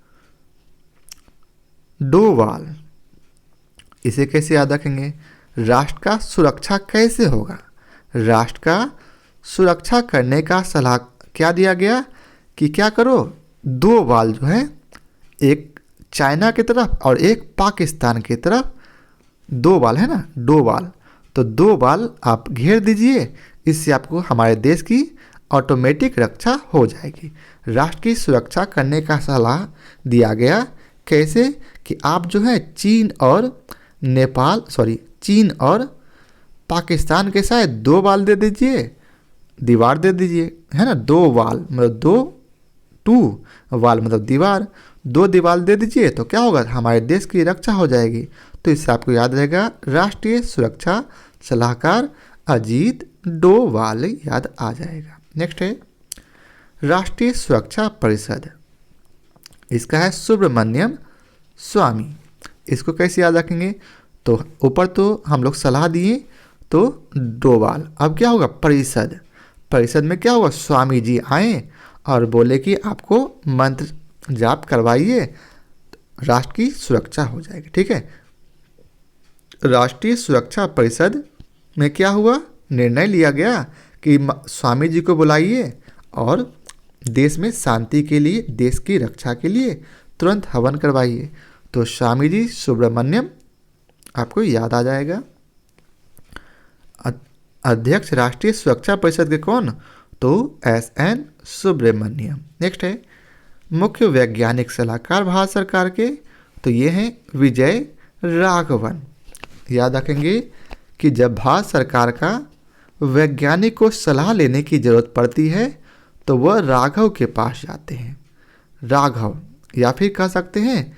डोवाल। इसे कैसे याद रखेंगे? राष्ट्र का सुरक्षा कैसे होगा? राष्ट्र का सुरक्षा करने का सलाह क्या दिया गया कि क्या करो? 2 वाल जो है, एक चाइना की तरफ और एक पाकिस्तान की तरफ, 2 वाल है ना, 2 वाल। तो 2 वाल आप घेर दीजिए, इससे आपको हमारे देश की ऑटोमेटिक रक्षा हो जाएगी। राष्ट्र की सुरक्षा करने का सलाह दिया गया। कैसे? कि आप जो है चीन और पाकिस्तान के साथ 2 वाल दे दीजिए, दीवार दे दीजिए, है ना। 2 वाल मतलब 2 वाल मतलब दीवार, 2 दीवार दे दीजिए तो क्या होगा? हमारे देश की रक्षा हो जाएगी। तो इससे आपको याद रहेगा राष्ट्रीय सुरक्षा सलाहकार अजीत डोवाल याद आ जाएगा। नेक्स्ट है राष्ट्रीय सुरक्षा परिषद। इसका है सुब्रमण्यम स्वामी। इसको कैसे याद रखेंगे? तो ऊपर तो हम लोग सलाह दिए तो डोवाल, अब क्या होगा? परिषद। परिषद में क्या होगा? स्वामी जी आए और बोले कि आपको मंत्र जाप करवाइए, राष्ट्र की सुरक्षा हो जाएगी, ठीक है। राष्ट्रीय सुरक्षा परिषद में क्या हुआ? निर्णय लिया गया कि स्वामी जी को बुलाइए और देश में शांति के लिए, देश की रक्षा के लिए तुरंत हवन करवाइए। तो स्वामी जी सुब्रमण्यम आपको याद आ जाएगा। अध्यक्ष राष्ट्रीय सुरक्षा परिषद के कौन? तो SN सुब्रमण्यम। नेक्स्ट है मुख्य वैज्ञानिक सलाहकार भारत सरकार के, तो ये हैं विजय राघवन। याद रखेंगे कि जब भारत सरकार का वैज्ञानिक को सलाह लेने की ज़रूरत पड़ती है तो वह राघव के पास जाते हैं। राघव, या फिर कह सकते हैं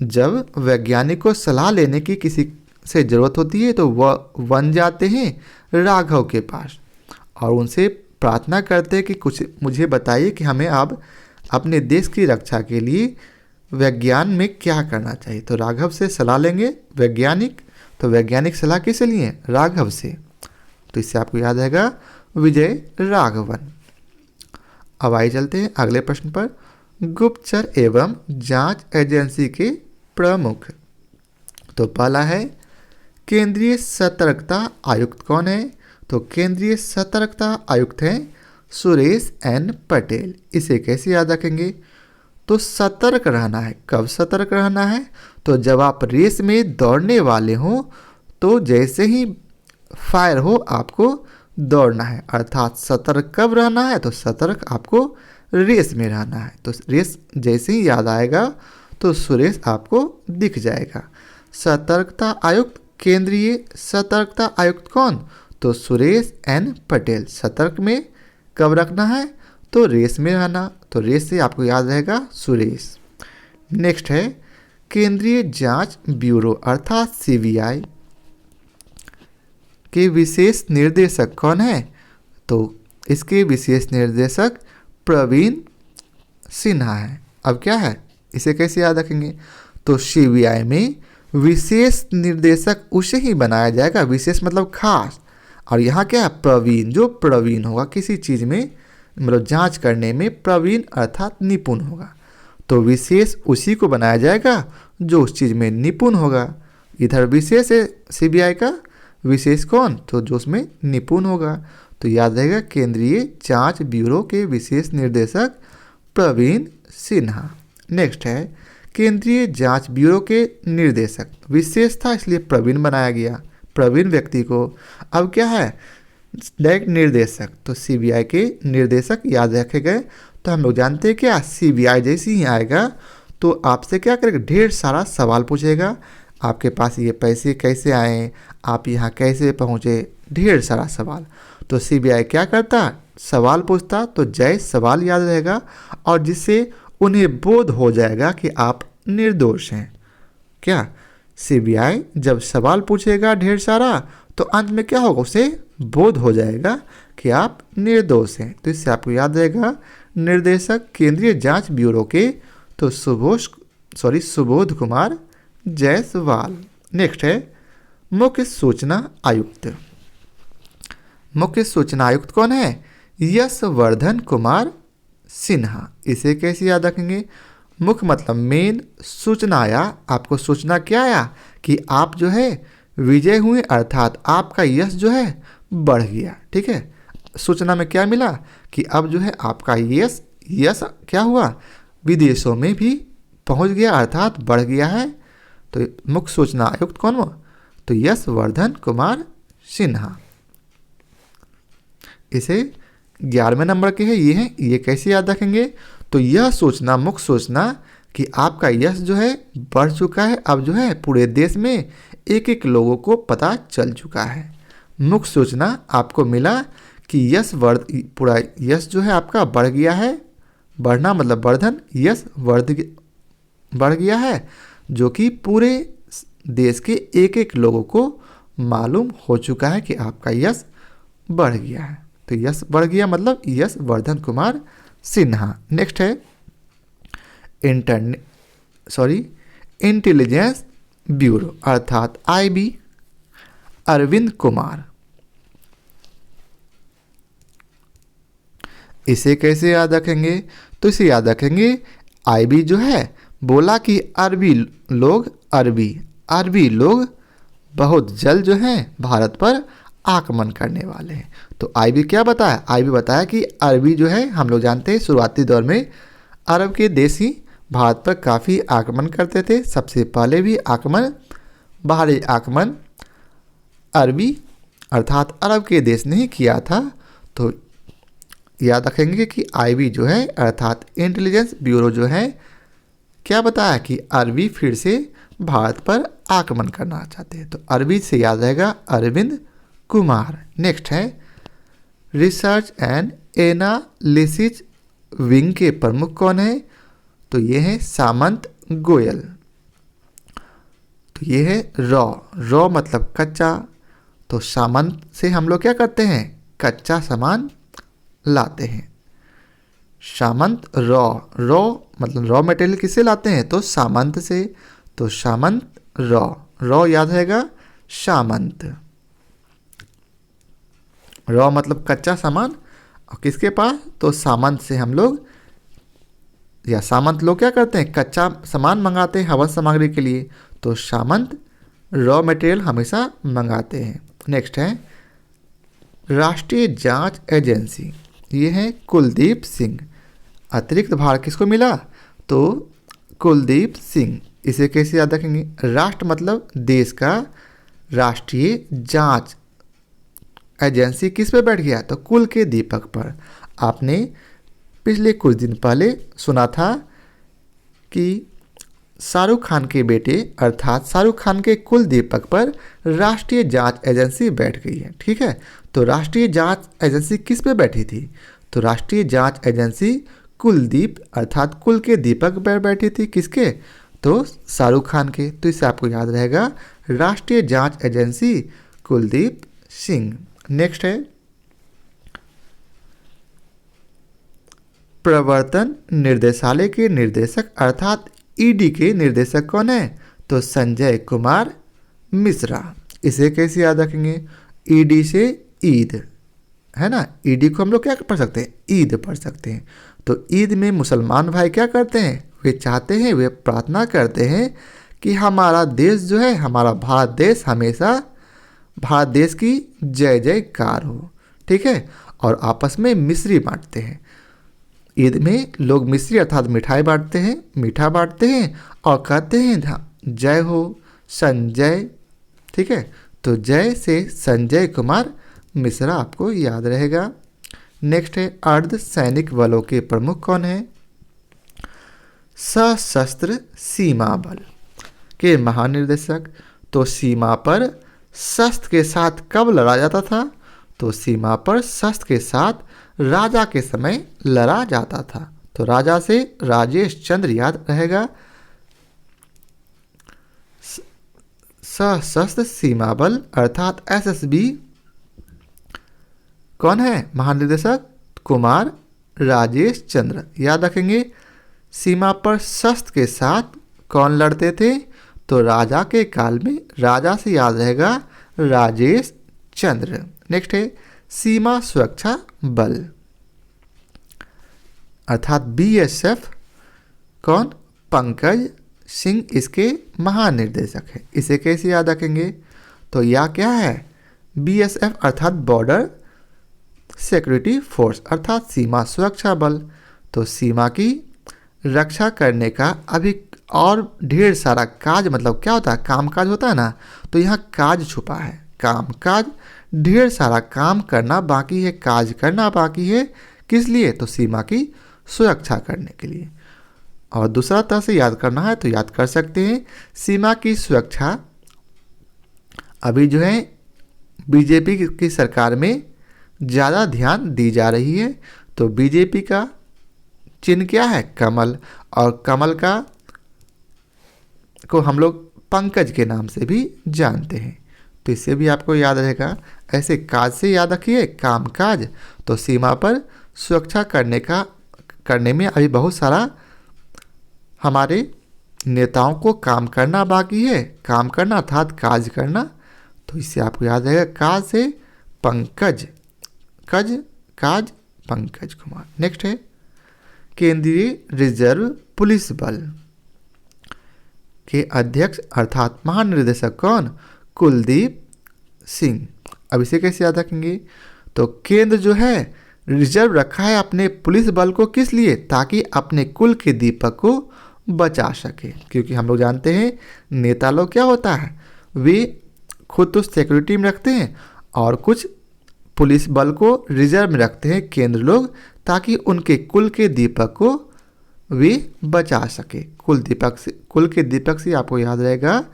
जब वैज्ञानिक को सलाह लेने की किसी से ज़रूरत होती है तो वह वन जाते हैं राघव के पास और उनसे प्रार्थना करते हैं कि कुछ मुझे बताइए कि हमें अब अपने देश की रक्षा के लिए विज्ञान में क्या करना चाहिए। तो राघव से सलाह लेंगे वैज्ञानिक। तो वैज्ञानिक सलाह किससे लिए? राघव से। तो इससे आपको याद रहेगा विजय राघवन। अब आइए चलते हैं अगले प्रश्न पर। गुप्तचर एवं जांच एजेंसी के प्रमुख। तो पहला है केंद्रीय सतर्कता आयुक्त कौन है? तो केंद्रीय सतर्कता आयुक्त हैं सुरेश एन पटेल। इसे कैसे याद रखेंगे? तो सतर्क रहना है। कब सतर्क रहना है? तो जब आप रेस में दौड़ने वाले हों तो जैसे ही फायर हो आपको दौड़ना है, अर्थात सतर्क कब रहना है? तो सतर्क आपको रेस में रहना है। तो रेस जैसे ही याद आएगा तो सुरेश आपको दिख जाएगा। सतर्कता आयुक्त, केंद्रीय सतर्कता आयुक्त कौन? तो सुरेश एन पटेल। सतर्क में कब रखना है? तो रेस में रहना। तो रेस से आपको याद रहेगा सुरेश। नेक्स्ट है केंद्रीय जांच ब्यूरो अर्थात CBI के विशेष निर्देशक कौन है? तो इसके विशेष निर्देशक प्रवीण सिन्हा है। अब क्या है, इसे कैसे याद रखेंगे? तो CBI में विशेष निर्देशक उसे ही बनाया जाएगा, विशेष मतलब खास। और यहाँ क्या है? प्रवीण, जो प्रवीण होगा किसी चीज़ में, मतलब जांच करने में प्रवीण अर्थात निपुण होगा। तो विशेष उसी को बनाया जाएगा जो उस चीज़ में निपुण होगा। इधर विशेष है CBI का, विशेष कौन, तो जो उसमें निपुण होगा। तो याद रहेगा केंद्रीय जांच ब्यूरो के विशेष निर्देशक प्रवीण सिन्हा। नेक्स्ट है केंद्रीय जांच ब्यूरो के निर्देशक, विशेष था इसलिए प्रवीण बनाया गया, प्रवीण व्यक्ति को। अब क्या है डायरेक्ट निर्देशक, तो सीबीआई के निर्देशक याद रखे गए। तो हम लोग जानते हैं क्या, सीबीआई जैसे ही आएगा तो आपसे क्या करेगा, ढेर सारा सवाल पूछेगा। आपके पास ये पैसे कैसे आए, आप यहाँ कैसे पहुँचे, ढेर सारा सवाल। तो सीबीआई क्या करता, सवाल पूछता, तो जय सवाल याद रहेगा और जिससे उन्हें बोध हो जाएगा कि आप निर्दोष हैं। क्या सीबीआई जब सवाल पूछेगा ढेर सारा तो अंत में क्या होगा, उसे बोध हो जाएगा कि आप निर्दोष हैं। तो इससे आपको याद रहेगा निर्देशक केंद्रीय जांच ब्यूरो के, तो सुबोध कुमार जायसवाल। नेक्स्ट है मुख्य सूचना आयुक्त। मुख्य सूचना आयुक्त कौन है, यशवर्धन कुमार सिन्हा। इसे कैसे याद रखेंगे, मुख्य मतलब मेन, सूचना आया, आपको सूचना क्या आया कि आप जो है विजय हुए, अर्थात आपका यश जो है बढ़ गया। ठीक है, सूचना में क्या मिला कि अब जो है आपका यश क्या हुआ, विदेशों में भी पहुंच गया, अर्थात बढ़ गया है। तो मुख्य सूचना आयुक्त कौन हुआ, तो यशवर्धन कुमार सिन्हा। इसे 11वें नंबर के है, ये है, ये कैसे याद रखेंगे, तो यह सूचना, मुख्य सूचना कि आपका यश जो है बढ़ चुका है, अब जो है पूरे देश में एक एक लोगों को पता चल चुका है। मुख्य सूचना आपको मिला कि पूरा यश जो है आपका बढ़ गया है, बढ़ना मतलब वर्धन, यश बढ़ गया है, जो कि पूरे देश के एक एक लोगों को मालूम हो चुका है कि आपका यश बढ़ गया है। तो यश बढ़ गया मतलब यशवर्धन कुमार सिन्हा। नेक्स्ट है इंटेलिजेंस ब्यूरो अर्थात आईबी, अरविंद कुमार। इसे कैसे याद रखेंगे, तो इसे याद रखेंगे आईबी जो है बोला कि अरबी लोग बहुत जल्द जो है भारत पर आक्रमण करने वाले हैं। तो आईबी क्या बताया, आईबी बताया कि अरबी जो है, हम लोग जानते हैं शुरुआती दौर में अरब के देश ही भारत पर काफ़ी आक्रमण करते थे। सबसे पहले भी बाहरी आक्रमण अरबी अर्थात अरब के देश ने ही किया था। तो याद रखेंगे कि आईबी जो है अर्थात इंटेलिजेंस ब्यूरो जो है क्या बताया कि अरबी फिर से भारत पर आक्रमण करना चाहते हैं। तो अरबी से याद रहेगा अरविंद कुमार। नेक्स्ट है रिसर्च एंड एनालिसिस विंग के प्रमुख कौन है, तो ये है सामंत गोयल। तो ये है रॉ मतलब कच्चा, तो सामंत से हम लोग क्या करते हैं, कच्चा सामान लाते हैं। सामंत रॉ मतलब रॉ मटेरियल किससे लाते हैं, तो सामंत से। तो सामंत रॉ याद रहेगा सामंत। रॉ मतलब कच्चा सामान, और किसके पास, तो सामंत से हम लोग या सामंत लोग क्या करते हैं, कच्चा सामान मंगाते हैं हवन सामग्री के लिए। तो सामंत रॉ मटेरियल हमेशा मंगाते हैं। नेक्स्ट है राष्ट्रीय जांच एजेंसी, ये है कुलदीप सिंह। अतिरिक्त भार किसको मिला, तो कुलदीप सिंह। इसे कैसे याद रखेंगे, राष्ट्र मतलब देश का, राष्ट्रीय जांच एजेंसी किस पे बैठ गया, तो कुल के दीपक पर। आपने पिछले कुछ दिन पहले सुना था कि शाहरुख खान के बेटे अर्थात शाहरुख खान के कुल दीपक पर राष्ट्रीय जांच एजेंसी बैठ गई है। ठीक है, तो राष्ट्रीय जांच एजेंसी किस पे बैठी थी, तो राष्ट्रीय जांच एजेंसी कुलदीप अर्थात कुल के दीपक पर बैठी थी, किसके, तो शाहरुख खान के। तो इससे आपको याद रहेगा राष्ट्रीय जांच एजेंसी कुलदीप सिंह। नेक्स्ट है प्रवर्तन निर्देशालय के निर्देशक अर्थात ईडी के निर्देशक कौन है, तो संजय कुमार मिश्रा। इसे कैसे याद रखेंगे, ईडी से ईद है ना, ईडी को हम लोग क्या पढ़ सकते हैं, ईद पढ़ सकते हैं। तो ईद में मुसलमान भाई क्या करते हैं, वे चाहते हैं, वे प्रार्थना करते हैं कि हमारा देश जो है, हमारा भारत देश हमेशा भारत देश की जय जयकार हो। ठीक है, और आपस में मिश्री बांटते हैं। ईद में लोग मिश्री अर्थात मिठाई बांटते हैं, मीठा बांटते हैं और कहते हैं जय हो संजय। ठीक है, तो जय से संजय कुमार मिश्रा आपको याद रहेगा। नेक्स्ट है अर्ध सैनिक बलों के प्रमुख कौन है? सशस्त्र सीमा बल के महानिर्देशक। तो सीमा पर शस्त्र के साथ कब लड़ा जाता था? तो सीमा पर शस्त्र के साथ राजा के समय लड़ा जाता था। तो राजा से राजेश चंद्र याद रहेगा। सशस्त्र सीमा बल अर्थात एसएसबी कौन है महानिदेशक? कुमार राजेश चंद्र याद रखेंगे। सीमा पर शस्त्र के साथ कौन लड़ते थे? तो राजा के काल में राजा से याद रहेगा राजेश चंद्र। नेक्स्ट है सीमा सुरक्षा बल अर्थात बीएसएफ कौन? पंकज सिंह इसके महानिर्देशक है। इसे कैसे याद रखेंगे? तो यह क्या है? बीएसएफ अर्थात बॉर्डर सिक्योरिटी फोर्स अर्थात सीमा सुरक्षा बल। तो सीमा की रक्षा करने का अभी और ढेर सारा काज, मतलब क्या होता है? कामकाज होता है ना, तो यहाँ काज छुपा है। कामकाज, ढेर सारा काम करना बाकी है, काज करना बाकी है। किस लिए? तो सीमा की सुरक्षा करने के लिए। और दूसरा तरह से याद करना है तो याद कर सकते हैं। सीमा की सुरक्षा अभी जो है बीजेपी की सरकार में ज़्यादा ध्यान दी जा रही है। तो बीजेपी का चिन्ह क्या है? कमल। और कमल का को हम लोग पंकज के नाम से भी जानते हैं। तो इससे भी आपको याद रहेगा। ऐसे काज से याद रखिए, काम काज। तो सीमा पर सुरक्षा करने में अभी बहुत सारा हमारे नेताओं को काम करना बाकी है। काम करना अर्थात काज करना। तो इससे आपको याद रहेगा काज से पंकज, काज पंकज कुमार। नेक्स्ट है केंद्रीय रिजर्व पुलिस बल के अध्यक्ष अर्थात महानिर्देशक कौन? कुलदीप सिंह। अब इसे कैसे याद रखेंगे? तो केंद्र जो है रिजर्व रखा है अपने पुलिस बल को, किस लिए? ताकि अपने कुल के दीपक को बचा सके। क्योंकि हम लोग जानते हैं नेता लोग क्या होता है, वे खुद तो सिक्योरिटी में रखते हैं और कुछ पुलिस बल को रिजर्व में रखते हैं केंद्र लोग, ताकि उनके कुल के दीपक को वे बचा सके। कुल के दीपक से आपको याद रहेगा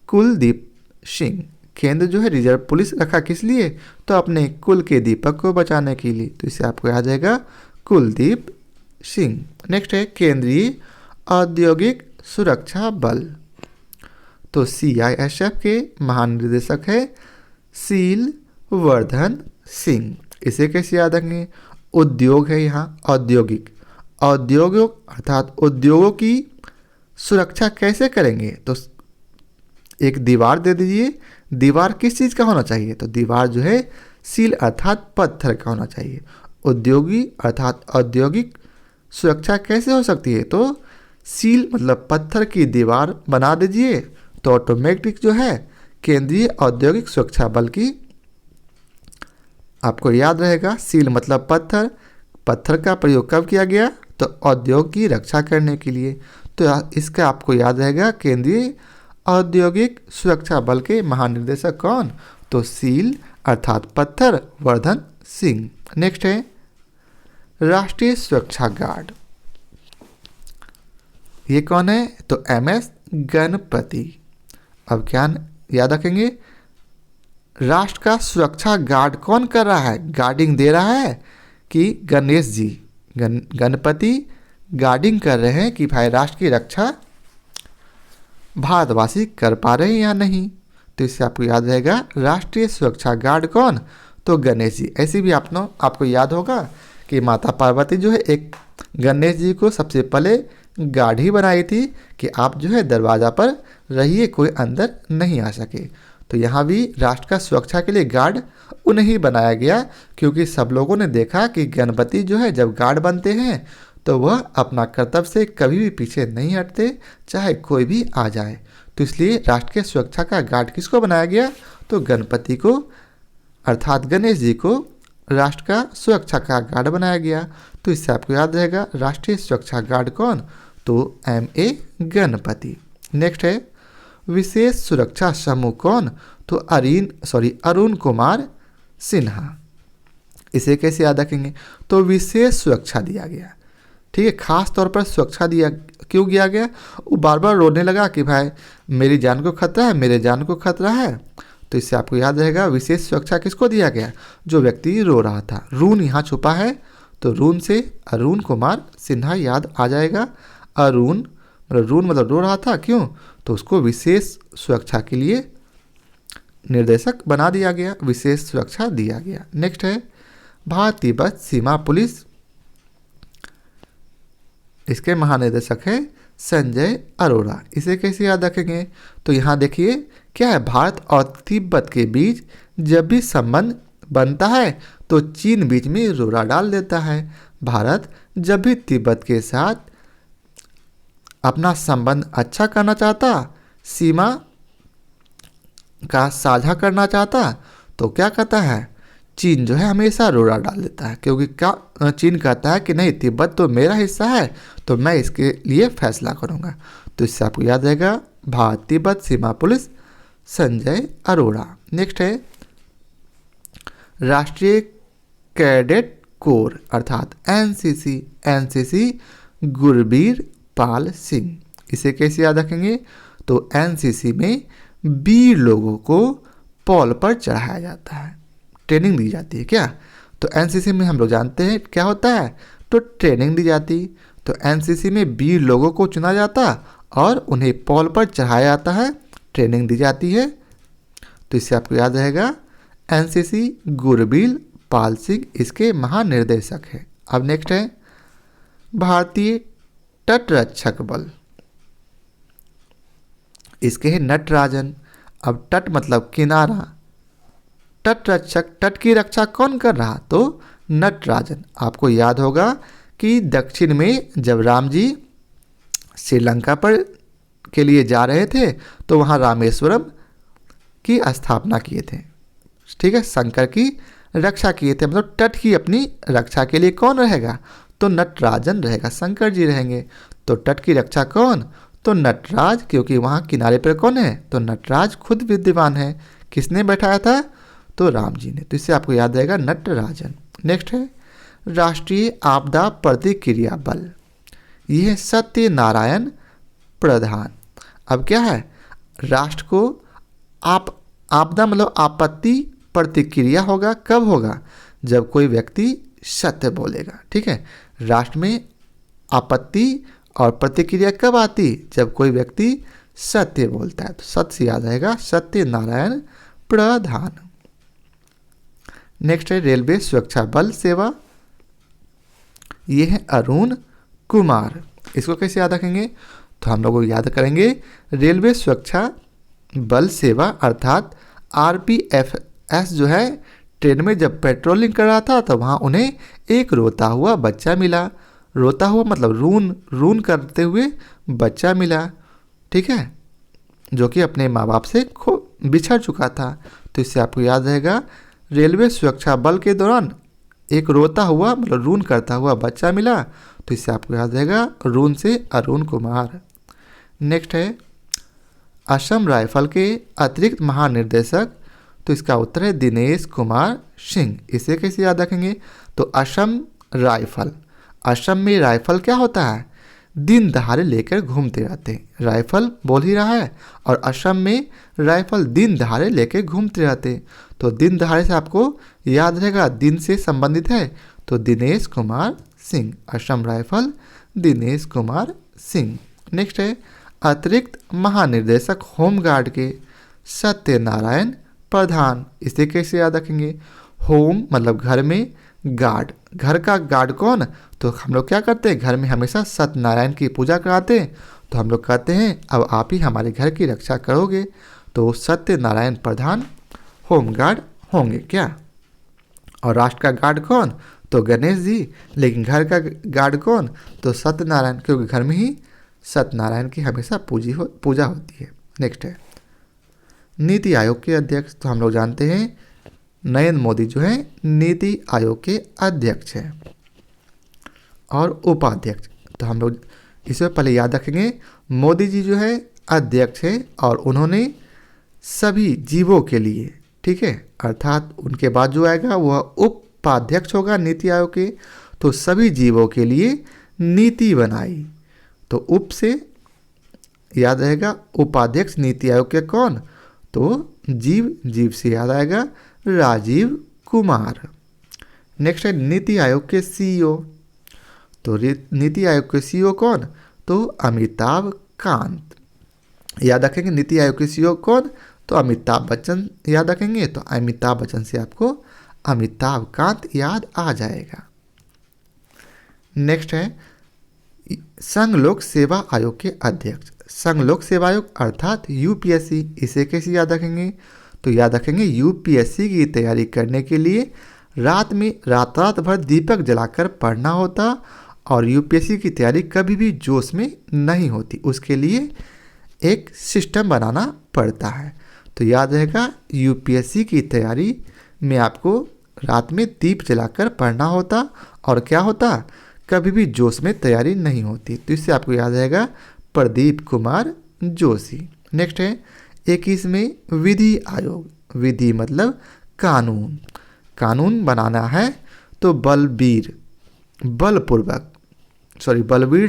कुलदीप सिंह। केंद्र जो है रिजर्व पुलिस रखा किस लिए? तो अपने कुल के दीपक को बचाने के लिए। तो इससे आपको याद रहेगा कुलदीप सिंह। नेक्स्ट है केंद्रीय औद्योगिक सुरक्षा बल। तो सीआईएसएफ के महानिदेशक है शील वर्धन सिंह। इसे कैसे याद रखेंगे? उद्योग है यहाँ, औद्योगिक अर्थात उद्योगों की सुरक्षा कैसे करेंगे? तो एक दीवार दे दीजिए। दीवार किस चीज़ का होना चाहिए? तो दीवार जो है सील अर्थात पत्थर का होना चाहिए। उद्योगी अर्थात औद्योगिक सुरक्षा कैसे हो सकती है? तो सील मतलब पत्थर की दीवार बना दीजिए। तो ऑटोमेटिक जो है केंद्रीय औद्योगिक सुरक्षा बल की आपको याद रहेगा सील मतलब पत्थर। पत्थर का प्रयोग कब किया गया? तो औद्योग की रक्षा करने के लिए। तो इसका आपको याद रहेगा केंद्रीय औद्योगिक सुरक्षा बल के महानिदेशक कौन? तो शील अर्थात पत्थर वर्धन सिंह। नेक्स्ट है राष्ट्रीय सुरक्षा गार्ड। ये कौन है? तो एमएस गणपति। अब क्या याद रखेंगे? राष्ट्र का सुरक्षा गार्ड कौन कर रहा है? गार्डिंग दे रहा है कि गणेश जी गणपति गार्डिंग कर रहे हैं कि भाई राष्ट्र की रक्षा भारतवासी कर पा रहे हैं या नहीं। तो इससे आपको याद रहेगा राष्ट्रीय सुरक्षा गार्ड कौन? तो गणेश जी। ऐसे भी आपको याद होगा कि माता पार्वती जो है एक गणेश जी को सबसे पहले गार्ड ही बनाई थी कि आप जो है दरवाज़ा पर रहिए, कोई अंदर नहीं आ सके। तो यहाँ भी राष्ट्र का सुरक्षा के लिए गार्ड उन्हें बनाया गया, क्योंकि सब लोगों ने देखा कि गणपति जो है जब गार्ड बनते हैं तो वह अपना कर्तव्य से कभी भी पीछे नहीं हटते, चाहे कोई भी आ जाए। तो इसलिए राष्ट्र के सुरक्षा का गार्ड किसको बनाया गया? तो गणपति को अर्थात गणेश जी को राष्ट्र का सुरक्षा का गार्ड बनाया गया। तो इससे आपको याद रहेगा राष्ट्रीय सुरक्षा गार्ड कौन, तो MA गणपति। नेक्स्ट है विशेष सुरक्षा समूह कौन, तो अरुण कुमार सिन्हा। इसे कैसे याद रखेंगे, तो विशेष सुरक्षा दिया गया, ठीक है, खास तौर पर सुरक्षा दिया क्यों दिया गया, वो बार बार रोने लगा कि भाई मेरी जान को खतरा है, मेरे जान को खतरा है। तो इससे आपको याद रहेगा विशेष सुरक्षा किसको दिया गया, जो व्यक्ति रो रहा था। रून यहाँ छुपा है तो रून से अरुण कुमार सिन्हा याद आ जाएगा। अरुण मतलब रून मतलब रो रहा था, क्यों, तो उसको विशेष सुरक्षा के लिए निर्देशक बना दिया गया, विशेष सुरक्षा दिया गया। नेक्स्ट है भारत तिब्बत सीमा पुलिस, इसके महानिदेशक है संजय अरोड़ा। इसे कैसे याद रखेंगे, तो यहाँ देखिए क्या है, भारत और तिब्बत के बीच जब भी संबंध बनता है तो चीन बीच में रोड़ा डाल देता है। भारत जब भी तिब्बत के साथ अपना संबंध अच्छा करना चाहता, सीमा का साझा करना चाहता, तो क्या कहता है, चीन जो है हमेशा रोड़ा डाल देता है, क्योंकि क्या चीन कहता है कि नहीं तिब्बत तो मेरा हिस्सा है, तो मैं इसके लिए फैसला करूंगा। तो इससे आपको याद रहेगा भारत तिब्बत सीमा पुलिस संजय अरोड़ा। नेक्स्ट है राष्ट्रीय कैडेट कोर अर्थात एनसीसी गुरबीर पाल सिंह। इसे कैसे याद रखेंगे, तो एनसीसी में वीर लोगों को पॉल पर चढ़ाया जाता है, ट्रेनिंग दी जाती है क्या, तो एनसीसी में हम लोग जानते हैं क्या होता है, तो ट्रेनिंग दी जाती। तो एनसीसी में वीर लोगों को चुना जाता और उन्हें पॉल पर चढ़ाया जाता है, ट्रेनिंग दी जाती है। तो इससे आपको याद रहेगा एनसीसी गुरबीर पाल सिंह इसके महानिर्देशक है। अब नेक्स्ट है भारतीय तटरक्षक बल, इसके है नटराजन। अब तट मतलब किनारा, तटरक्षक तट की रक्षा कौन कर रहा, तो नटराजन। आपको याद होगा कि दक्षिण में जब राम जी श्रीलंका पर के लिए जा रहे थे तो वहाँ रामेश्वरम की स्थापना किए थे, ठीक है, शंकर की रक्षा किए थे, मतलब तट की अपनी रक्षा के लिए कौन रहेगा, तो नटराजन रहेगा, शंकर जी रहेंगे। तो तट की रक्षा कौन, तो नटराज, क्योंकि वहाँ किनारे पर कौन है, तो नटराज खुद विद्यमान है। किसने बैठाया था, तो राम जी ने। तो इससे आपको याद रहेगा नटराजन। नेक्स्ट है राष्ट्रीय आपदा प्रतिक्रिया बल, यह है सत्यनारायण प्रधान। अब क्या है, राष्ट्र को आपदा मतलब आपत्ति प्रतिक्रिया होगा, कब होगा, जब कोई व्यक्ति सत्य बोलेगा, ठीक है। राष्ट्र में आपत्ति और प्रतिक्रिया कब आती, जब कोई व्यक्ति सत्य बोलता है। तो सत्य से याद आएगा सत्यनारायण प्रधान। नेक्स्ट है रेलवे सुरक्षा बल सेवा, ये है अरुण कुमार। इसको कैसे याद रखेंगे, तो हम लोग याद करेंगे रेलवे सुरक्षा बल सेवा अर्थात RPFS जो है ट्रेन में जब पेट्रोलिंग कर रहा था तो वहाँ उन्हें एक रोता हुआ बच्चा मिला। रोता हुआ मतलब रून करते हुए बच्चा मिला, ठीक है, जो कि अपने माँ बाप से बिछड़ चुका था। तो इससे आपको याद रहेगा रेलवे सुरक्षा बल के दौरान एक रोता हुआ मतलब रून करता हुआ बच्चा मिला। तो इससे आपको याद रहेगा रून से अरुण कुमार। नेक्स्ट है असम राइफल के अतिरिक्त महानिर्देशक, तो इसका उत्तर है दिनेश कुमार सिंह। इसे कैसे याद रखेंगे, तो असम राइफल, असम में राइफल क्या होता है, दिन दहाड़े लेकर घूमते रहते हैं, राइफल बोल ही रहा है, और असम में राइफल दिन दहाड़े लेकर घूमते रहते हैं। तो दिन दहाड़े से आपको याद रहेगा दिन से संबंधित है, तो दिनेश कुमार सिंह, असम राइफल दिनेश कुमार सिंह। नेक्स्ट है अतिरिक्त महानिर्देशक होमगार्ड के सत्यनारायण प्रधान। इसे कैसे याद रखेंगे, होम मतलब घर में, गार्ड घर का गार्ड कौन, तो हम लोग क्या करते हैं घर में हमेशा सत्यनारायण की पूजा कराते हैं, तो हम लोग कहते हैं अब आप ही हमारे घर की रक्षा करोगे, तो सत्यनारायण प्रधान होमगार्ड होंगे क्या। और राष्ट्र का गार्ड कौन, तो गणेश जी, लेकिन घर का गार्ड कौन, तो सत्यनारायण, क्योंकि घर में ही सत्यनारायण की हमेशा पूजा होती है। नेक्स्ट है नीति आयोग के अध्यक्ष, तो हम लोग जानते हैं नरेंद्र मोदी जो है नीति आयोग के अध्यक्ष हैं। और उपाध्यक्ष, तो हम लोग इसमें पहले याद रखेंगे मोदी जी जो है अध्यक्ष है और उन्होंने सभी जीवों के लिए, ठीक है, अर्थात उनके बाद जो आएगा वह उपाध्यक्ष होगा नीति आयोग के, तो सभी जीवों के लिए नीति बनाई। तो उप से याद रहेगा उपाध्यक्ष नीति आयोग के कौन, तो जीव, जीव से याद आएगा राजीव कुमार। नेक्स्ट है नीति आयोग के सीईओ, तो नीति आयोग के सीईओ कौन, तो अमिताभ कांत। याद रखेंगे नीति आयोग के सीईओ कौन, तो अमिताभ बच्चन याद रखेंगे, तो अमिताभ बच्चन से आपको अमिताभ कांत याद आ जाएगा। नेक्स्ट है संघ लोक सेवा आयोग के अध्यक्ष। संघ लोक सेवा आयोग अर्थात यूपीएससी, इसे कैसे याद रखेंगे, तो याद रखेंगे यूपीएससी की तैयारी करने के लिए रात भर दीपक जलाकर पढ़ना होता और यूपीएससी की तैयारी कभी भी जोश में नहीं होती, उसके लिए एक सिस्टम बनाना पड़ता है। तो याद रहेगा यूपीएससी की तैयारी में आपको रात में दीप जलाकर पढ़ना होता और क्या होता, कभी भी जोश में तैयारी नहीं होती। तो इससे आपको याद रहेगा प्रदीप कुमार जोशी। नेक्स्ट है 21वें विधि आयोग। विधि मतलब कानून, कानून बनाना है तो बलबीर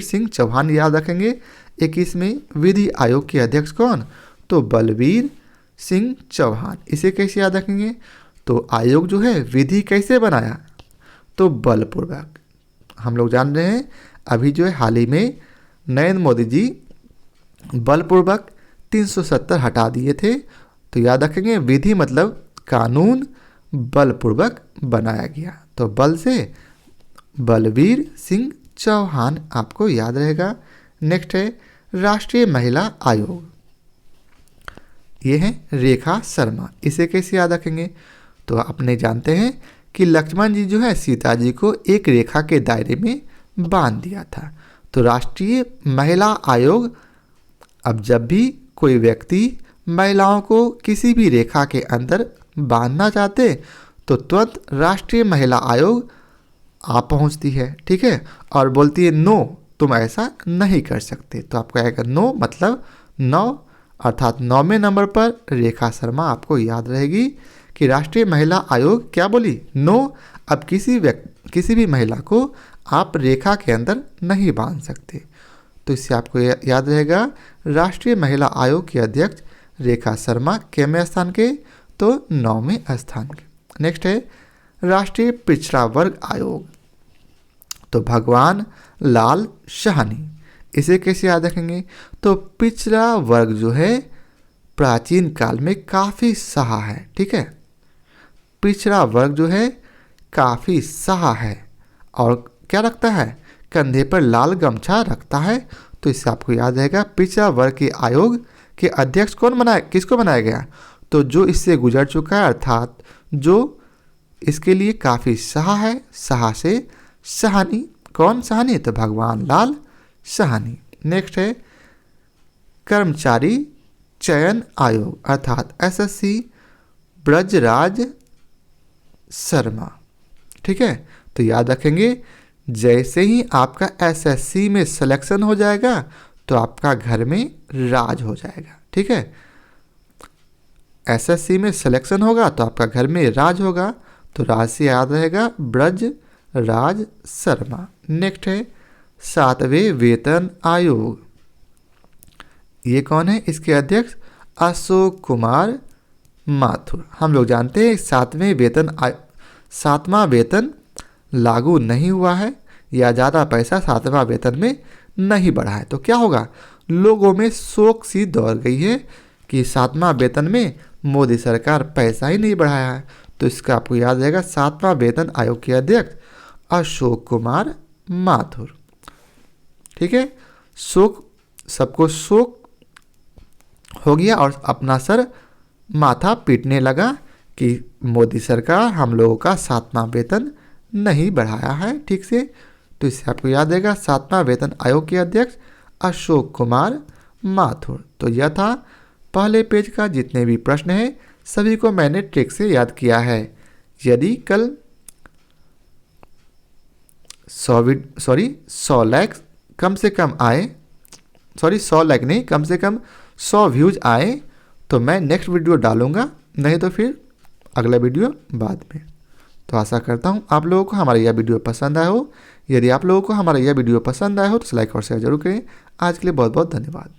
सिंह चौहान याद रखेंगे। 21वें विधि आयोग के अध्यक्ष कौन, तो बलबीर सिंह चौहान। इसे कैसे याद रखेंगे, तो आयोग जो है विधि कैसे बनाया, तो बलपूर्वक। हम लोग जान रहे हैं अभी जो है हाल ही में नरेंद्र मोदी जी बलपूर्वक 370 हटा दिए थे, तो याद रखेंगे विधि मतलब कानून बलपूर्वक बनाया गया, तो बल से बलबीर सिंह चौहान आपको याद रहेगा। नेक्स्ट है राष्ट्रीय महिला आयोग, ये है रेखा शर्मा। इसे कैसे याद रखेंगे, तो अपने जानते हैं कि लक्ष्मण जी जो है सीता जी को एक रेखा के दायरे में बांध दिया था। तो राष्ट्रीय महिला आयोग, अब जब भी कोई व्यक्ति महिलाओं को किसी भी रेखा के अंदर बांधना चाहते तो तुरंत राष्ट्रीय महिला आयोग आ पहुंचती है, ठीक है, और बोलती है नो, तुम ऐसा नहीं कर सकते। तो आपको आएगा नो मतलब 9, अर्थात 9वें नंबर पर रेखा शर्मा आपको याद रहेगी कि राष्ट्रीय महिला आयोग क्या बोली, नो, अब किसी भी महिला को आप रेखा के अंदर नहीं बांध सकते। तो इससे आपको याद रहेगा राष्ट्रीय महिला आयोग के अध्यक्ष रेखा शर्मा कितवें स्थान के, तो 9वें स्थान के। नेक्स्ट है राष्ट्रीय पिछड़ा वर्ग आयोग, तो भगवान लाल साहनी। इसे कैसे याद रखेंगे, तो पिछड़ा वर्ग जो है प्राचीन काल में काफ़ी सहा है, ठीक है, पिछड़ा वर्ग जो है काफ़ी सहा है और क्या रखता है, कंधे पर लाल गमछा रखता है। तो इससे आपको याद रहेगा पिछड़ा वर्ग के आयोग के अध्यक्ष किसको बनाया गया, तो जो इससे गुजर चुका है, अर्थात जो इसके लिए काफ़ी सहा है, सहा से साहनी, कौन साहनी, तो भगवान लाल साहनी। नेक्स्ट है कर्मचारी चयन आयोग अर्थात एसएससी ब्रजराज शर्मा, ठीक है। तो याद रखेंगे जैसे ही आपका एसएससी में सिलेक्शन हो जाएगा तो आपका घर में राज हो जाएगा, ठीक है, एसएससी में सिलेक्शन होगा तो आपका घर में राज होगा, तो राज से याद रहेगा ब्रज राज शर्मा। नेक्स्ट है 7वें वेतन आयोग, ये कौन है, इसके अध्यक्ष अशोक कुमार माथुर। हम लोग जानते हैं 7वां वेतन लागू नहीं हुआ है या ज़्यादा पैसा 7वां वेतन में नहीं बढ़ा है, तो क्या होगा, लोगों में शोक सी दौड़ गई है कि 7वां वेतन में मोदी सरकार पैसा ही नहीं बढ़ाया है। तो इसका आपको याद रहेगा 7वां वेतन आयोग के अध्यक्ष अशोक कुमार माथुर, ठीक है। सबको शोक हो गया और अपना सर माथा पीटने लगा कि मोदी सरकार हम लोगों का 7वां वेतन नहीं बढ़ाया है ठीक से। तो इससे आपको याद रहेगा 7वां वेतन आयोग के अध्यक्ष अशोक कुमार माथुर। तो यह था पहले पेज का जितने भी प्रश्न हैं सभी को मैंने ट्रिक से याद किया है। यदि कल 100 लाख कम से कम आए, 100 लाख नहीं, कम से कम 100 व्यूज आए तो मैं नेक्स्ट वीडियो डालूंगा, नहीं तो फिर अगला वीडियो बाद में। तो आशा करता हूँ आप लोगों को हमारा यह वीडियो पसंद आया हो। यदि आप लोगों को हमारा यह वीडियो पसंद आया हो तो लाइक और शेयर जरूर करें। आज के लिए बहुत बहुत धन्यवाद।